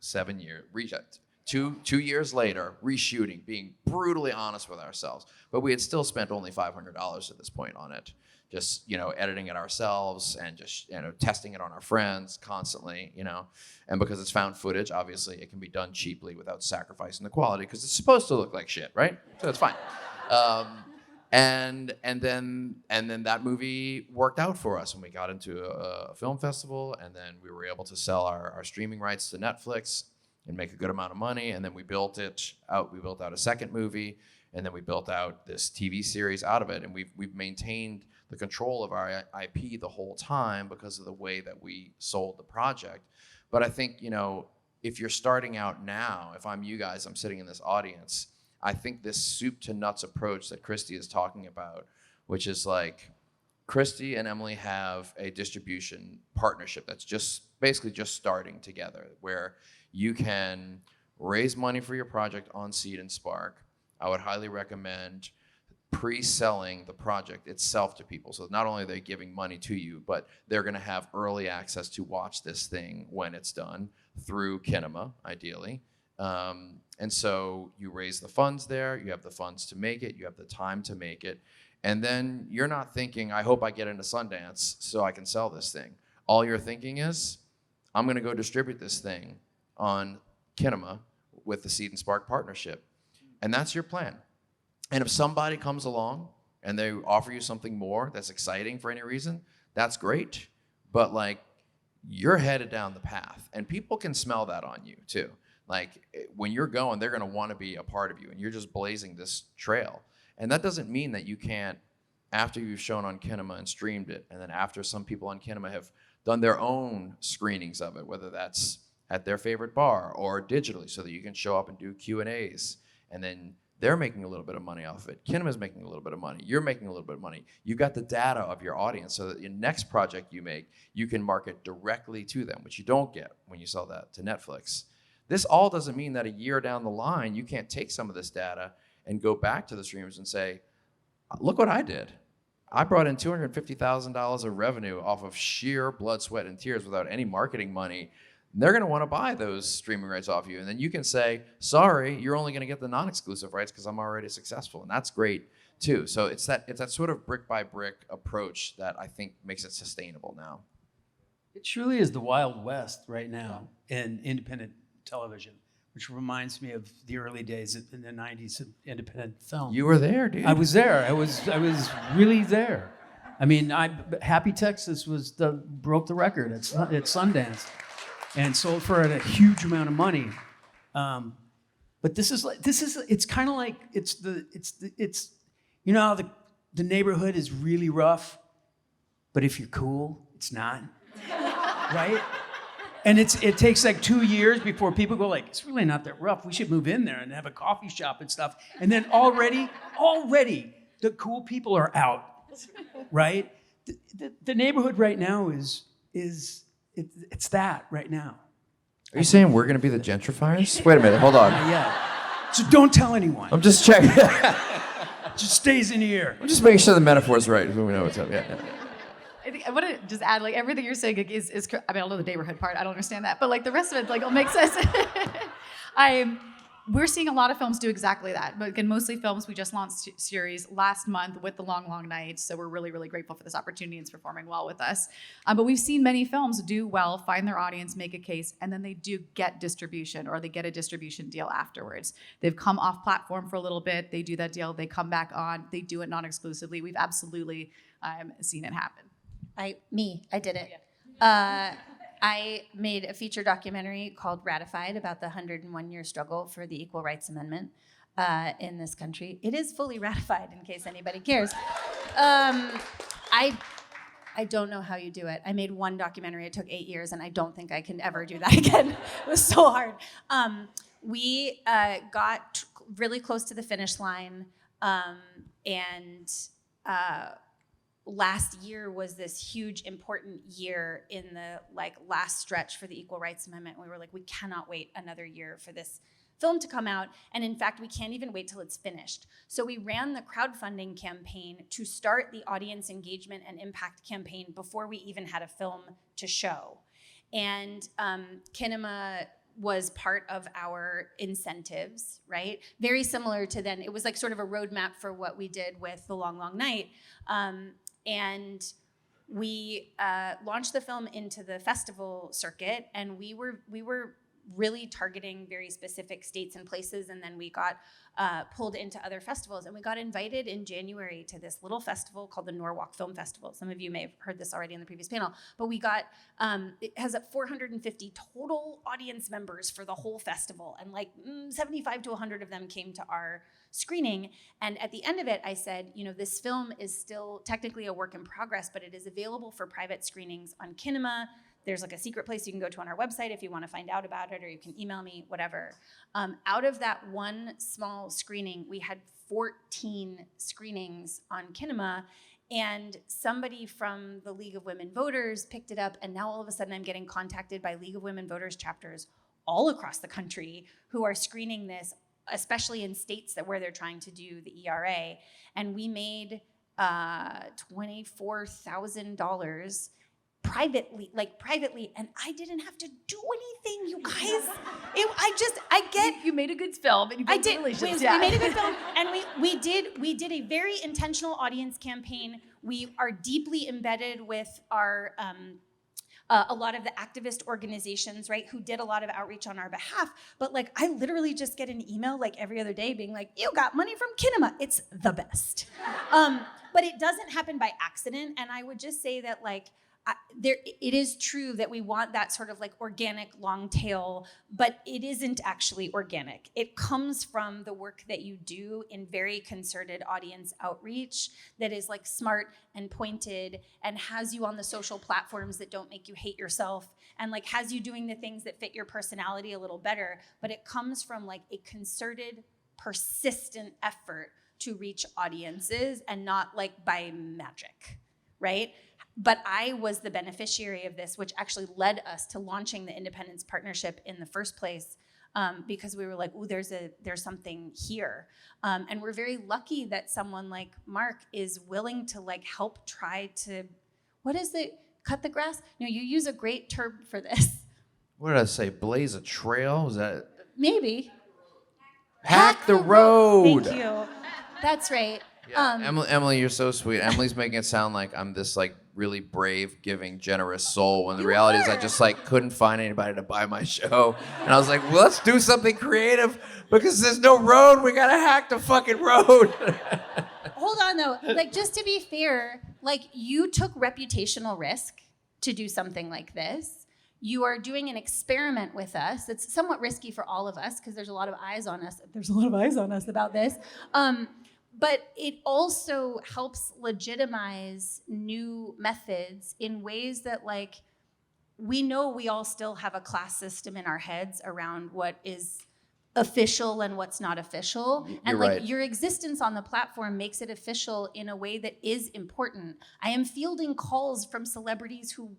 7 years, reshot. 2 years later, reshooting, being brutally honest with ourselves. But we had still spent only $500 at this point on it. Just, editing it ourselves and just, testing it on our friends constantly, And because it's found footage, obviously it can be done cheaply without sacrificing the quality because it's supposed to look like shit, right? So it's fine. And then that movie worked out for us, and we got into a film festival, and then we were able to sell our streaming rights to Netflix and make a good amount of money. And then we built it out. We built out a second movie, and then we built out this TV series out of it. And we've maintained the control of our IP the whole time because of the way that we sold the project. But I think, if you're starting out now, if I'm you guys, I'm sitting in this audience, I think this soup to nuts approach that Christie is talking about, which is like, Christie and Emily have a distribution partnership that's basically just starting together, where you can raise money for your project on Seed&Spark. I would highly recommend pre-selling the project itself to people. So not only are they giving money to you, but they're going to have early access to watch this thing when it's done through Kinema, ideally. And so you raise the funds there, you have the funds to make it, you have the time to make it, and then you're not thinking, I hope I get into Sundance so I can sell this thing. All you're thinking is, I'm going to go distribute this thing on Kinema with the Seed&Spark partnership. And that's your plan. And if somebody comes along and they offer you something more that's exciting for any reason, that's great. But like, you're headed down the path, and people can smell that on you too. Like, when you're going, they're going to want to be a part of you, and you're just blazing this trail. And that doesn't mean that you can't, after you've shown on Kinema and streamed it, and then after some people on Kinema have done their own screenings of it, whether that's at their favorite bar or digitally, so that you can show up and do Q&As, and then they're making a little bit of money off of it. Kinema's making a little bit of money. You're making a little bit of money. You got the data of your audience, so that your next project you make, you can market directly to them, which you don't get when you sell that to Netflix. This all doesn't mean that a year down the line, you can't take some of this data and go back to the streamers and say, look what I did. I brought in $250,000 of revenue off of sheer blood, sweat, and tears without any marketing money. They're going to want to buy those streaming rights off you. And then you can say, sorry, you're only going to get the non-exclusive rights because I'm already successful. And that's great too. So it's that sort of brick by brick approach that I think makes it sustainable now. It truly is the Wild West right now in independent television, which reminds me of the early days in the 90s of independent film. You were there, dude. I was there. I was really there. I mean, Happy Texas broke the record at Sundance, and sold for a huge amount of money. But it's kind of like it's you know how the neighborhood is really rough, but if you're cool, it's not, right? And it takes like 2 years before people go like, it's really not that rough. We should move in there and have a coffee shop and stuff. And then already the cool people are out, right? The neighborhood right now it's that right now. Are you saying we're going to be the gentrifiers? Wait a minute, hold on. Yeah. So don't tell anyone. I'm just checking. Just stays in here. I'm just making sure the metaphor's right. We know what's up. Yeah. I think I want to just add, like, everything you're saying is I mean, I don't know the neighborhood part. I don't understand that. But, like, the rest of it, like, will make sense. we're seeing a lot of films do exactly that. But again, mostly films. We just launched series last month with The Long, Long Night. So we're really, really grateful for this opportunity. It's performing well with us. But we've seen many films do well, find their audience, make a case, and then they do get distribution, or they get a distribution deal afterwards. They've come off platform for a little bit. They do that deal. They come back on. They do it non-exclusively. We've absolutely seen it happen. I did it. I made a feature documentary called Ratified about the 101-year struggle for the Equal Rights Amendment in this country. It is fully ratified, in case anybody cares. I don't know how you do it. I made one documentary. It took 8 years, and I don't think I can ever do that again. It was so hard. We got really close to the finish line, and last year was this huge, important year in the last stretch for the Equal Rights Amendment. We were like, we cannot wait another year for this film to come out. And in fact, we can't even wait till it's finished. So we ran the crowdfunding campaign to start the audience engagement and impact campaign before we even had a film to show. And Kinema was part of our incentives, right? Very similar to then, it was like sort of a roadmap for what we did with The Long, Long Night. And we launched the film into the festival circuit, and we were really targeting very specific states and places, and then we got pulled into other festivals, and we got invited in January to this little festival called the Norwalk Film Festival. Some of you may have heard this already in the previous panel, but we got, it has 450 total audience members for the whole festival, and 75 to 100 of them came to our screening. And at the end of it, I said, this film is still technically a work in progress, but it is available for private screenings on Kinema. There's a secret place you can go to on our website if you want to find out about it, or you can email me, whatever. Out of that one small screening, we had 14 screenings on Kinema, and somebody from the League of Women Voters picked it up, and now all of a sudden I'm getting contacted by League of Women Voters chapters all across the country who are screening this, especially in states where they're trying to do the ERA. And we made $24,000 privately, and I didn't have to do anything, you guys. You made a good film, and you built relationships. We made a good film, and we did a very intentional audience campaign. We are deeply embedded with our a lot of the activist organizations, right, who did a lot of outreach on our behalf. But I literally just get an email every other day being like, you got money from Kinema. It's the best. But it doesn't happen by accident. And I would just say that it is true that we want that sort of organic long tail, but it isn't actually organic. It comes from the work that you do in very concerted audience outreach that is smart and pointed and has you on the social platforms that don't make you hate yourself and has you doing the things that fit your personality a little better. But it comes from a concerted, persistent effort to reach audiences and not by magic, right? But I was the beneficiary of this, which actually led us to launching the Independence Partnership in the first place, because we were like, "Ooh, there's something here," and we're very lucky that someone like Mark is willing to help try to, what is it? Cut the grass? No, you use a great term for this. What did I say? Blaze a trail? Was that? Maybe. Hack the road. Thank you. That's right. Yeah, Emily, you're so sweet. Emily's making it sound like I'm this really brave, giving, generous soul, when the reality is I just couldn't find anybody to buy my show. And I was like, well, let's do something creative because there's no road. We gotta hack the fucking road. Hold on though, just to be fair, you took reputational risk to do something like this. You are doing an experiment with us that's somewhat risky for all of us because there's a lot of eyes on us. There's a lot of eyes on us about this. But it also helps legitimize new methods in ways that we know we all still have a class system in our heads around what is official and what's not official. And right. Your existence on the platform makes it official in a way that is important. I am fielding calls from celebrities who,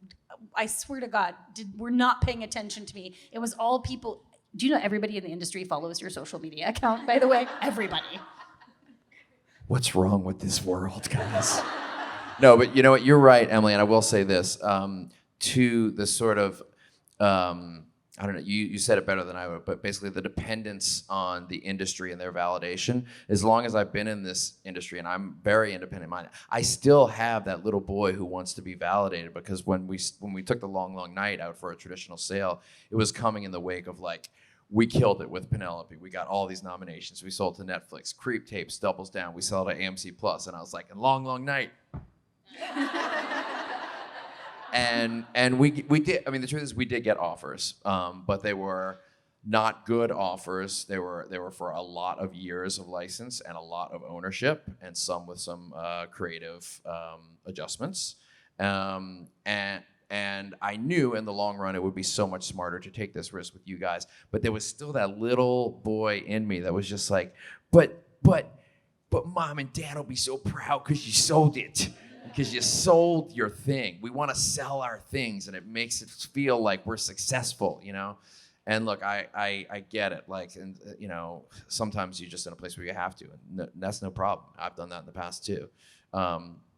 I swear to God, were not paying attention to me. It was all people. Do you know everybody in the industry follows your social media account, by the way? Everybody. What's wrong with this world, guys? No, but you know what? You're right, Emily, and I will say this. To the sort of I don't know, you said it better than I would, but basically the dependence on the industry and their validation. As long as I've been in this industry, and I'm very independent minded, I still have that little boy who wants to be validated, because when we took the long night out for a traditional sale, it was coming in the wake of like, we killed it with Penelope. We got all these nominations. We sold to Netflix. Creep Tapes doubles down. We sell it to AMC Plus, and I was like, a long night. And we did. I mean, the truth is, we did get offers, but they were not good offers. They were for a lot of years of license and a lot of ownership, and some with some creative adjustments. And I knew in the long run it would be so much smarter to take this risk with you guys. But there was still that little boy in me that was just like, but mom and dad will be so proud because you sold it. Because you sold your thing. We want to sell our things, and it makes it feel like we're successful, you know? And look, I get it. Like, and you know, sometimes you're just in a place where you have to, and that's no problem. I've done that in the past too.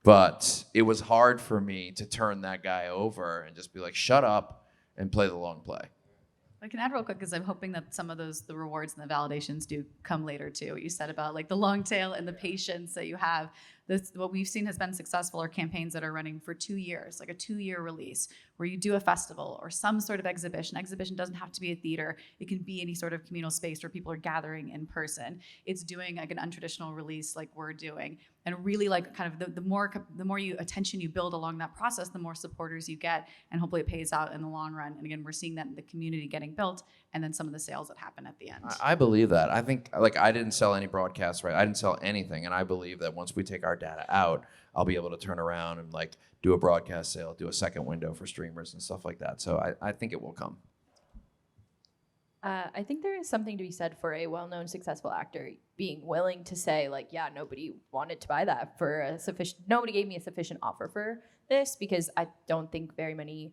But it was hard for me to turn that guy over and just be like, shut up and play the long play. I can add real quick because I'm hoping that some of the rewards and the validations do come later too. What you said about like the long tail and the patience that you have. What we've seen has been successful are campaigns that are running for 2 years, like a 2-year release where you do a festival or some sort of exhibition. Exhibition doesn't have to be a theater. It can be any sort of communal space where people are gathering in person. It's doing like an untraditional release like we're doing. And really like kind of the more attention you build along that process, the more supporters you get, and hopefully it pays out in the long run. And again, we're seeing that in the community getting built, and then some of the sales that happen at the end. I believe that. I think, like, I didn't sell any broadcasts, right? I didn't sell anything, and I believe that once we take our data out, I'll be able to turn around and like do a broadcast sale, do a second window for streamers and stuff like that. So I think it will come. I think there is something to be said for a well-known successful actor being willing to say, like, yeah, nobody wanted to buy that for nobody gave me a sufficient offer for this, because I don't think very many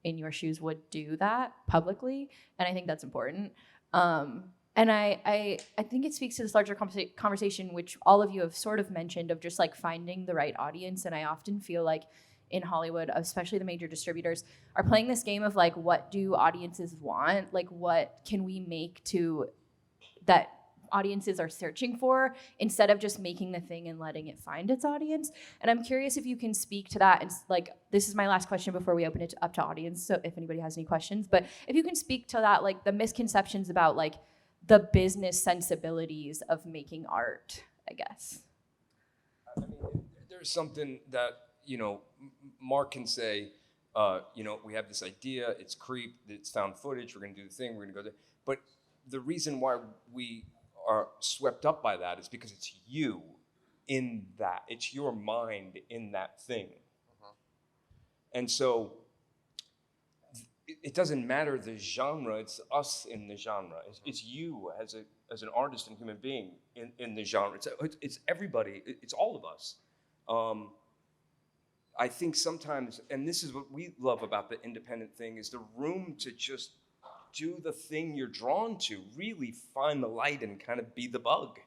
in your shoes would do that publicly, and I think that's important. And I think it speaks to this larger conversation, which all of you have sort of mentioned, of just like finding the right audience. And I often feel like in Hollywood, especially the major distributors, are playing this game of like, what do audiences want? Like, what can we make to that audiences are searching for, instead of just making the thing and letting it find its audience. And I'm curious if you can speak to that. And like, this is my last question before we open it up to audience. So if anybody has any questions, but if you can speak to that, like the misconceptions about like the business sensibilities of making art, I guess. I mean, there's something that, you know, Mark can say, you know, we have this idea, it's creep, it's found footage, we're gonna do the thing, we're gonna go there. But the reason why we are swept up by that is because it's you in that, it's your mind in that thing. And so it doesn't matter the genre, it's us in the genre. It's you as an artist and human being in the genre. It's everybody, it's all of us. I think sometimes, and this is what we love about the independent thing, is the room to just do the thing you're drawn to, really find the light and kind of be the bug.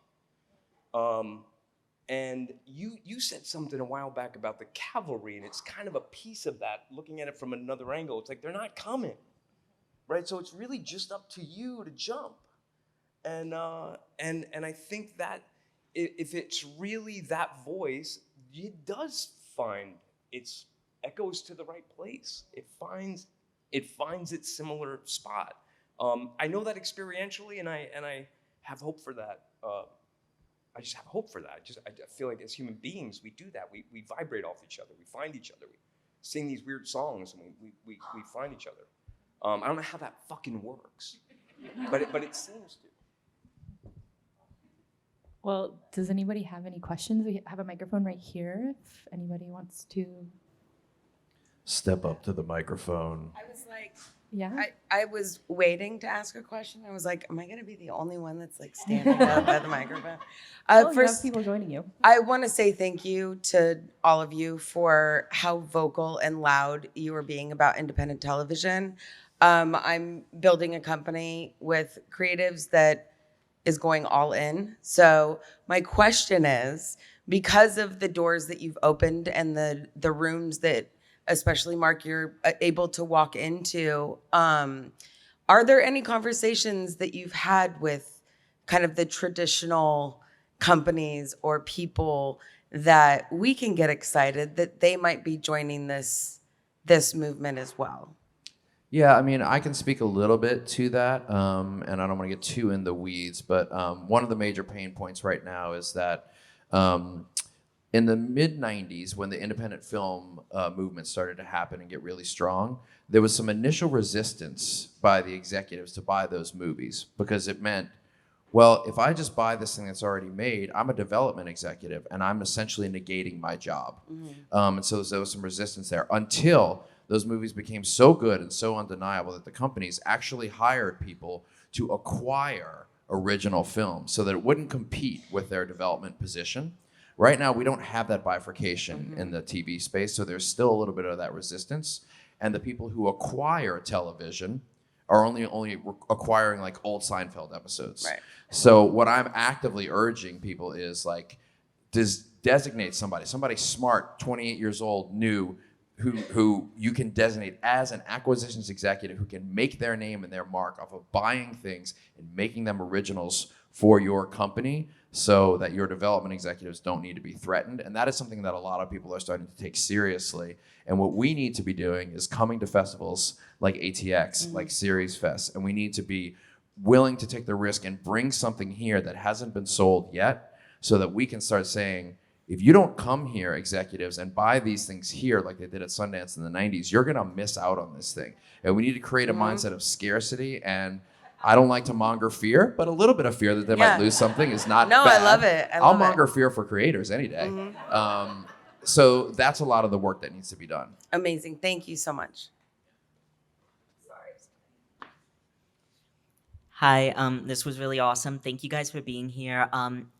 And you said something a while back about the cavalry, and it's kind of a piece of that, looking at it from another angle. It's like they're not coming, right? So it's really just up to you to jump. And I think that if it's really that voice, it does find its echoes to the right place. It finds its similar spot. I know that experientially, and I have hope for that. I just have hope for that. I feel like as human beings, we do that. We vibrate off each other. We find each other. We sing these weird songs, and we find each other. I don't know how that fucking works, but it seems to. Well, does anybody have any questions? We have a microphone right here if anybody wants to. Step up to the microphone. I was like, Yeah. I was waiting to ask a question. I was like, am I going to be the only one that's like standing up at the microphone? You have First, people joining you. I want to say thank you to all of you for how vocal and loud you are being about independent television. I'm building a company with creatives that is going all in. So my question is, because of the doors that you've opened and the rooms that, especially Mark, you're able to walk into, Are there any conversations that you've had with kind of the traditional companies or people that we can get excited that they might be joining this movement as well? Yeah, I mean, I can speak a little bit to that, and I don't want to get too in the weeds, but one of the major pain points right now is that in the mid-90s, when the independent film movement started to happen and get really strong, there was some initial resistance by the executives to buy those movies because it meant, well, if I just buy this thing that's already made, I'm a development executive, and I'm essentially negating my job. And so there was some resistance there until those movies became so good and so undeniable that the companies actually hired people to acquire original films so that it wouldn't compete with their development position. Right now, we don't have that bifurcation in the TV space, so there's still a little bit of that resistance. And the people who acquire television are only acquiring like old Seinfeld episodes. Right. So what I'm actively urging people is like, designate somebody smart, 28 years old, new, who you can designate as an acquisitions executive who can make their name and their mark off of buying things and making them originals for your company so that your development executives don't need to be threatened. And that is something that a lot of people are starting to take seriously. And what we need to be doing is coming to festivals like ATX, like Series Fest, and we need to be willing to take the risk and bring something here that hasn't been sold yet so that we can start saying, if you don't come here, executives, and buy these things here like they did at Sundance in the 90s, you're going to miss out on this thing. And we need to create a mindset of scarcity. And I don't like to monger fear, but a little bit of fear that they might lose something is not bad. I love it. I'll monger fear for creators any day. So that's a lot of the work that needs to be done. Amazing. Thank you so much. Hi, this was really awesome. Thank you guys for being here. I'm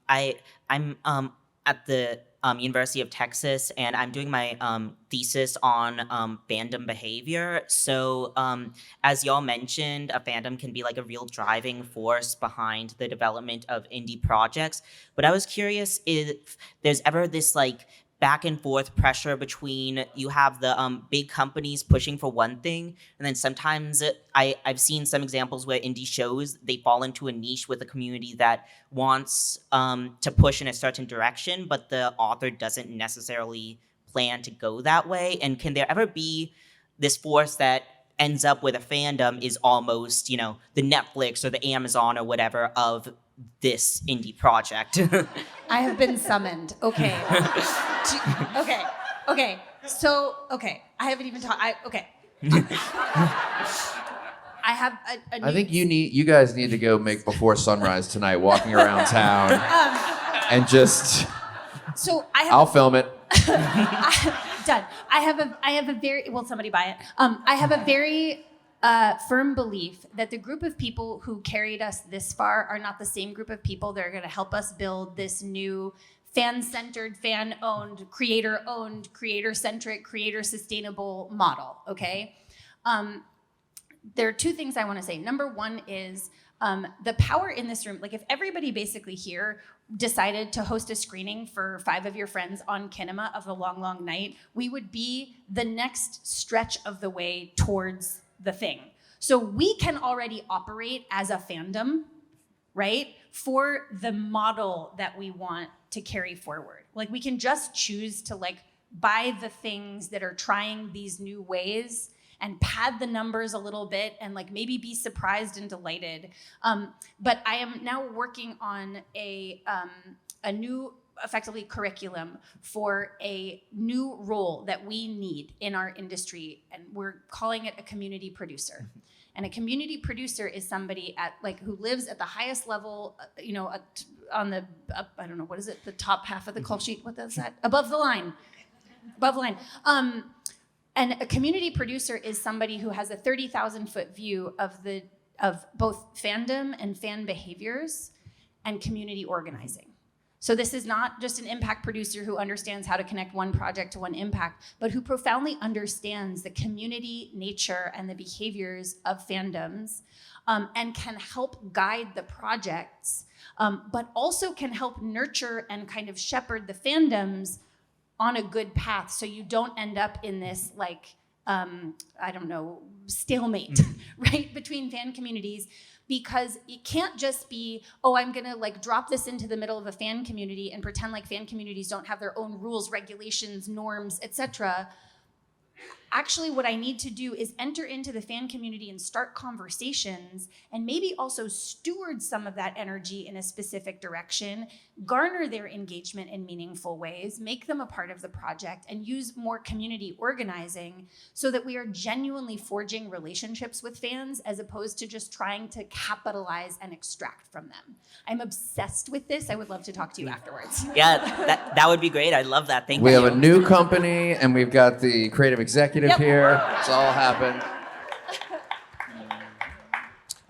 at the University of Texas, and I'm doing my thesis on fandom behavior. So as y'all mentioned, a fandom can be like a real driving force behind the development of indie projects. But I was curious if there's ever this like back and forth pressure between you have the big companies pushing for one thing, and then sometimes I've seen some examples where indie shows, they fall into a niche with a community that wants to push in a certain direction, but the author doesn't necessarily plan to go that way. And can there ever be this force that ends up with a fandom is almost, you know, the Netflix or the Amazon or whatever of this indie project? I have been summoned. Okay. Okay. So, I haven't even talked. Okay. I have a new... I think you guys need to go make Before Sunrise tonight, walking around town, and just. So I'll film it. Done. I have a very, will somebody buy it? I have a very firm belief that the group of people who carried us this far are not the same group of people that are going to help us build this new fan-centered, fan-owned, creator-centric, creator-sustainable model, okay? There are two things I want to say. Number one is the power in this room. Like if everybody basically here decided to host a screening for 5 of your friends on Kinema of The Long, Long Night, we would be the next stretch of the way towards the thing. So we can already operate as a fandom, right? For the model that we want to carry forward. Like we can just choose to like buy the things that are trying these new ways and pad the numbers a little bit and like maybe be surprised and delighted. But I am now working on a new effectively curriculum for a new role that we need in our industry, and we're calling it a community producer. And a community producer is somebody at like who lives at the highest level, you know, on the I don't know, what is it, the top half of the call sheet? What is that? Above the line. And a community producer is somebody who has a 30,000-foot view of both fandom and fan behaviors and community organizing. So this is not just an impact producer who understands how to connect one project to one impact, but who profoundly understands the community nature and the behaviors of fandoms, and can help guide the projects, but also can help nurture and kind of shepherd the fandoms on a good path so you don't end up in this like I don't know, stalemate, right, between fan communities, because it can't just be, oh, I'm gonna like drop this into the middle of a fan community and pretend like fan communities don't have their own rules, regulations, norms, etc. Actually, what I need to do is enter into the fan community and start conversations, and maybe also steward some of that energy in a specific direction, garner their engagement in meaningful ways, make them a part of the project, and use more community organizing so that we are genuinely forging relationships with fans as opposed to just trying to capitalize and extract from them. I'm obsessed with this. I would love to talk to you afterwards. Yeah, that would be great. I love that. Thank you. We have a new company, and we've got the creative executive here. It's all happened.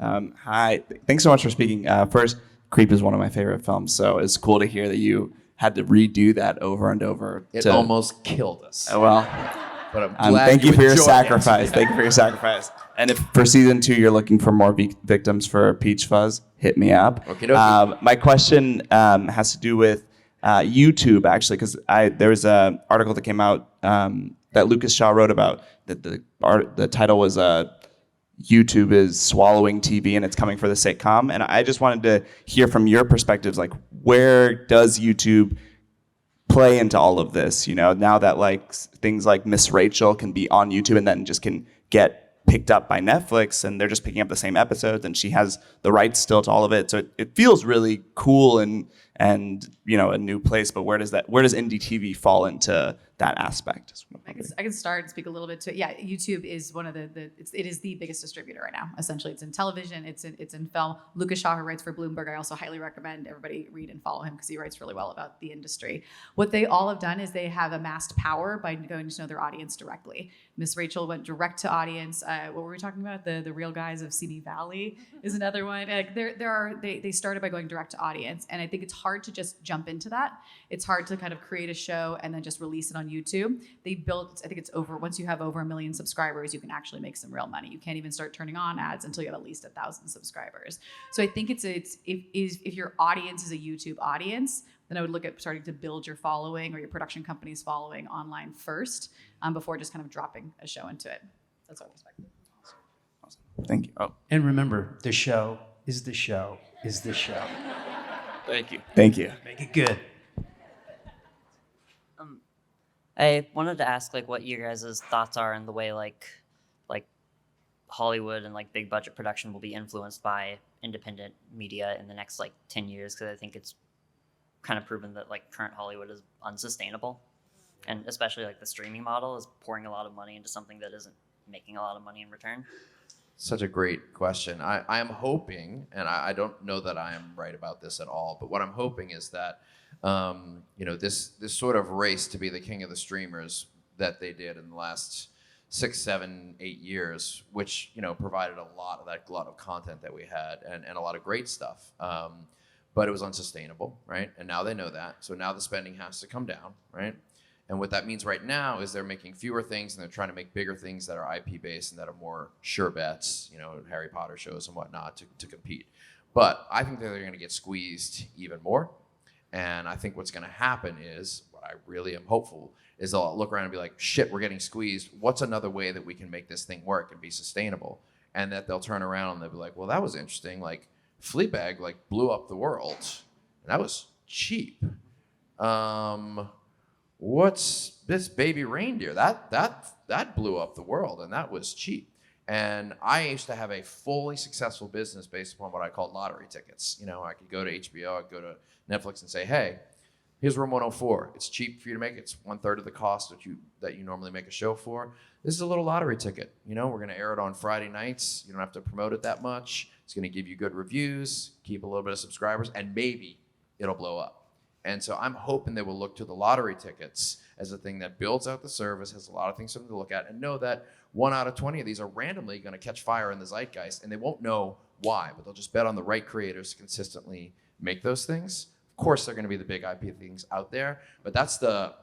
Hi, thanks so much for speaking. First, Creep is one of my favorite films, so it's cool to hear that you had to redo that over and over. It almost killed us. Oh, well, but I'm glad thank you for your enjoyed sacrifice. it. Thank you for your sacrifice. And if for season 2 you're looking for more victims for Peach Fuzz, hit me up. Okey-dokey. My question has to do with YouTube, actually, because there was an article that came out that Lucas Shaw wrote about that the title was YouTube is swallowing TV and it's coming for the sitcom. And I just wanted to hear from your perspectives, like where does YouTube play into all of this? You know, now that like things like Miss Rachel can be on YouTube and then just can get picked up by Netflix and they're just picking up the same episodes and she has the rights still to all of it. So it feels really cool and you know, a new place. But where does indie TV fall into that aspect? I can start and speak a little bit to it. Yeah, YouTube is one of it is the biggest distributor right now. Essentially, it's in television, it's in film. Lucas Shaw, who writes for Bloomberg, I also highly recommend everybody read and follow him because he writes really well about the industry. What they all have done is they have amassed power by going to know their audience directly. Miss Rachel went direct to audience. What were we talking about? The Real Guys of CD Valley is another one. Like they started by going direct to audience, and I think it's hard to just jump into that. It's hard to kind of create a show and then just release it on YouTube. They built, I think it's once you have over 1 million subscribers, you can actually make some real money. You can't even start turning on ads until you have at least 1,000 subscribers. So I think if your audience is a YouTube audience, then I would look at starting to build your following or your production company's following online first before just kind of dropping a show into it. That's what I expect. Awesome. Thank you. Oh. And remember, the show is the show is the show. Thank you. Thank you. Make it good. I wanted to ask like what your guys' thoughts are in the way like Hollywood and like big budget production will be influenced by independent media in the next like 10 years, because I think it's kind of proven that like current Hollywood is unsustainable, and especially like the streaming model is pouring a lot of money into something that isn't making a lot of money in return. Such a great question. I am hoping, and I don't know that I am right about this at all, but what I'm hoping is that you know, this sort of race to be the king of the streamers that they did in the last 6, 7, 8 years, which, you know, provided a lot of that glut of content that we had and a lot of great stuff. But it was unsustainable, right? And now they know that. So now the spending has to come down, right? And what that means right now is they're making fewer things and they're trying to make bigger things that are IP-based and that are more sure bets, you know, Harry Potter shows and whatnot to compete. But I think that they're going to get squeezed even more. And I think what's going to happen is, what I really am hopeful, is they'll look around and be like, shit, we're getting squeezed. What's another way that we can make this thing work and be sustainable? And that they'll turn around and they'll be like, well, that was interesting. Like, Fleabag, like, blew up the world. And that was cheap. What's this Baby Reindeer? That blew up the world, and that was cheap. And I used to have a fully successful business based upon what I called lottery tickets. You know, I could go to HBO, I could go to Netflix and say, hey, here's Room 104. It's cheap for you to make. It's 1/3 of the cost that you normally make a show for. This is a little lottery ticket. You know, we're going to air it on Friday nights. You don't have to promote it that much. It's going to give you good reviews, keep a little bit of subscribers, and maybe it'll blow up. And so I'm hoping they will look to the lottery tickets as a thing that builds out the service, has a lot of things for them to look at, and know that 1 out of 20 of these are randomly going to catch fire in the zeitgeist, and they won't know why, but they'll just bet on the right creators to consistently make those things. Of course, they're going to be the big IP things out there, but that's the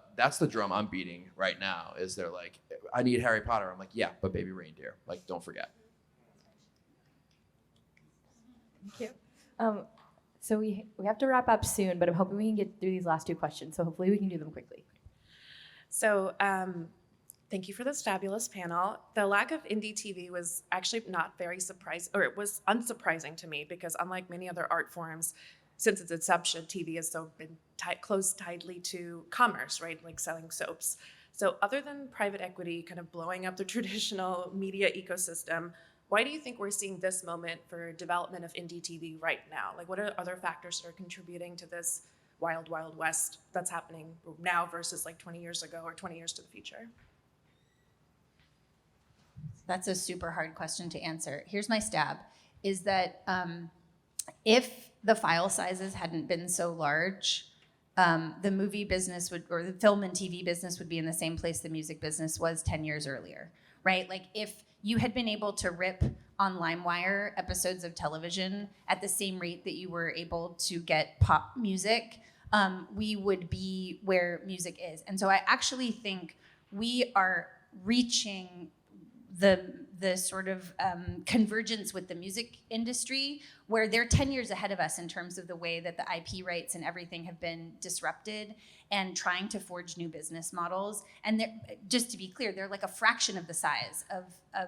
drum I'm beating right now. Is they're like, I need Harry Potter. I'm like, yeah, but Baby Reindeer. Like, don't forget. Thank you. So we have to wrap up soon, but I'm hoping we can get through these last 2 questions. So hopefully we can do them quickly. So Thank you for this fabulous panel. The lack of indie TV was actually not very surprising, or it was unsurprising to me, because unlike many other art forms, since its inception, TV has so been close tightly to commerce, right? Like selling soaps. So other than private equity kind of blowing up the traditional media ecosystem, why do you think we're seeing this moment for development of indie TV right now? Like, what are other factors that are contributing to this wild, wild west that's happening now versus like 20 years ago or 20 years to the future? That's a super hard question to answer. Here's my stab, is that if the file sizes hadn't been so large, the movie business would, or the film and TV business would be in the same place the music business was 10 years earlier, right? Like if you had been able to rip on LimeWire episodes of television at the same rate that you were able to get pop music, we would be where music is. And so I actually think we are reaching the sort of convergence with the music industry, where they're 10 years ahead of us in terms of the way that the IP rights and everything have been disrupted and trying to forge new business models. And just to be clear, they're like a fraction of the size of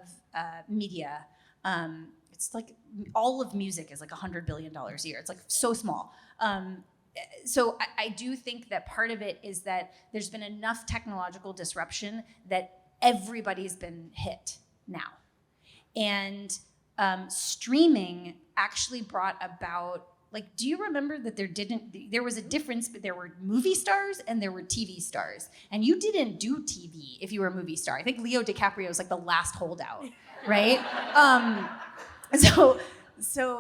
media. It's like all of music is like $100 billion a year. It's like so small. So I do think that part of it is that there's been enough technological disruption that everybody's been hit now. And streaming actually brought about, like, do you remember that there was a difference, but there were movie stars and there were TV stars. And you didn't do TV if you were a movie star. I think Leo DiCaprio was like the last holdout, right? So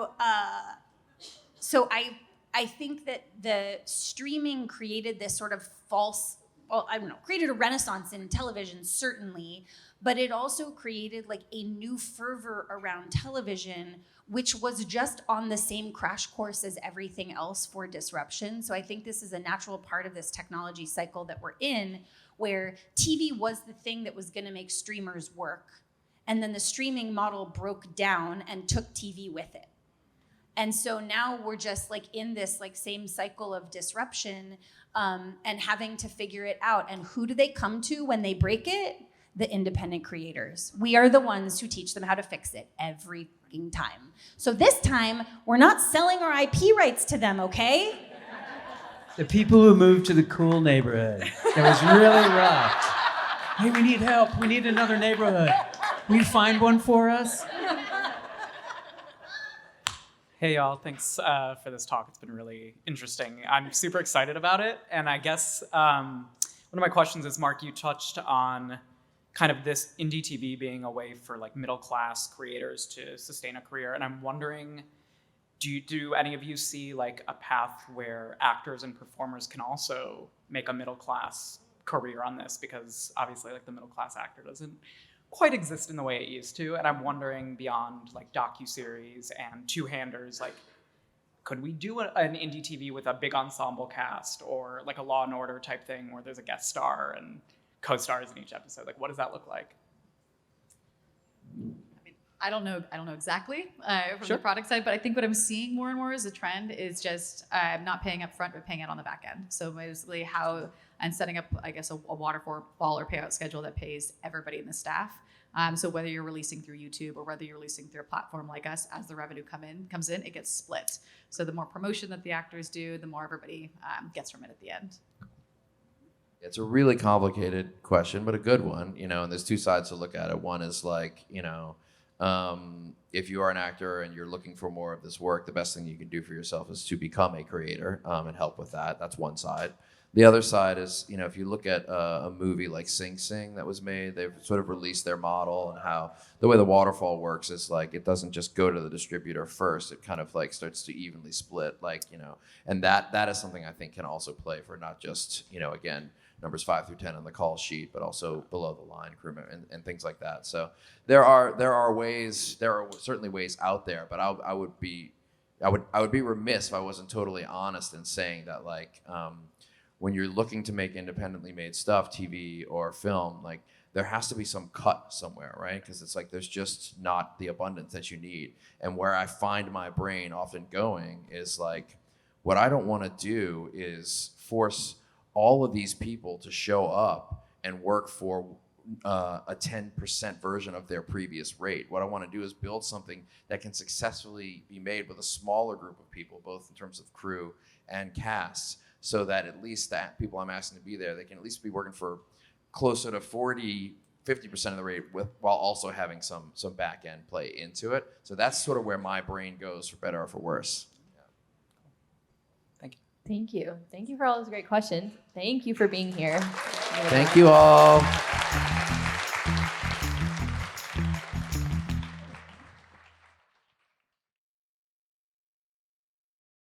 I think that the streaming created this sort of false, well, I don't know, created a renaissance in television, certainly, but it also created like a new fervor around television, which was just on the same crash course as everything else for disruption. So I think this is a natural part of this technology cycle that we're in, where TV was the thing that was gonna make streamers work. And then the streaming model broke down and took TV with it. And so now we're just like in this like same cycle of disruption, and having to figure it out. And who do they come to when they break it? The independent creators. We are the ones who teach them how to fix it every fucking time. So this time, we're not selling our IP rights to them, okay? The people who moved to the cool neighborhood. It was really rough. Hey, we need help. We need another neighborhood. Will you find one for us? Hey y'all, thanks for this talk. It's been really interesting. I'm super excited about it. And I guess one of my questions is, Mark, you touched on kind of this indie TV being a way for like middle class creators to sustain a career. And I'm wondering, do any of you see like a path where actors and performers can also make a middle class career on this? Because obviously like the middle class actor doesn't quite exist in the way it used to. And I'm wondering, beyond like docuseries and two-handers, like could we do an indie TV with a big ensemble cast, or like a Law and Order type thing where there's a guest star and co-stars in each episode? Like, what does that look like? I don't know exactly from Sure. the product side, but I think what I'm seeing more and more as a trend is just not paying up front, but paying it on the back end. So mostly and setting up, I guess, a waterfall or payout schedule that pays everybody in the staff. So whether you're releasing through YouTube or whether you're releasing through a platform like us, as the revenue comes in, it gets split. So the more promotion that the actors do, the more everybody gets from it at the end. It's a really complicated question, but a good one, you know, and there's two sides to look at it. One is like, you know, if you are an actor and you're looking for more of this work, the best thing you can do for yourself is to become a creator and help with that. That's one side. The other side is, you know, if you look at a movie like Sing Sing that was made, they've sort of released their model, and how the way the waterfall works is like it doesn't just go to the distributor first. It kind of like starts to evenly split, like, you know, and that is something I think can also play for not just, you know, again, numbers 5 through 10 on the call sheet, but also below the line crewmen and things like that. So there are certainly ways out there, but I would be remiss if I wasn't totally honest in saying that, like, when you're looking to make independently made stuff, TV or film, like there has to be some cut somewhere, right? Because it's like there's just not the abundance that you need. And where I find my brain often going is like, what I don't want to do is force all of these people to show up and work for a 10% version of their previous rate. What I want to do is build something that can successfully be made with a smaller group of people, both in terms of crew and cast, so that at least the people I'm asking to be there, they can at least be working for closer to 50% of the rate while also having some back end play into it. So that's sort of where my brain goes, for better or for worse. Thank you. Thank you for all those great questions. Thank you for being here. Thank you all.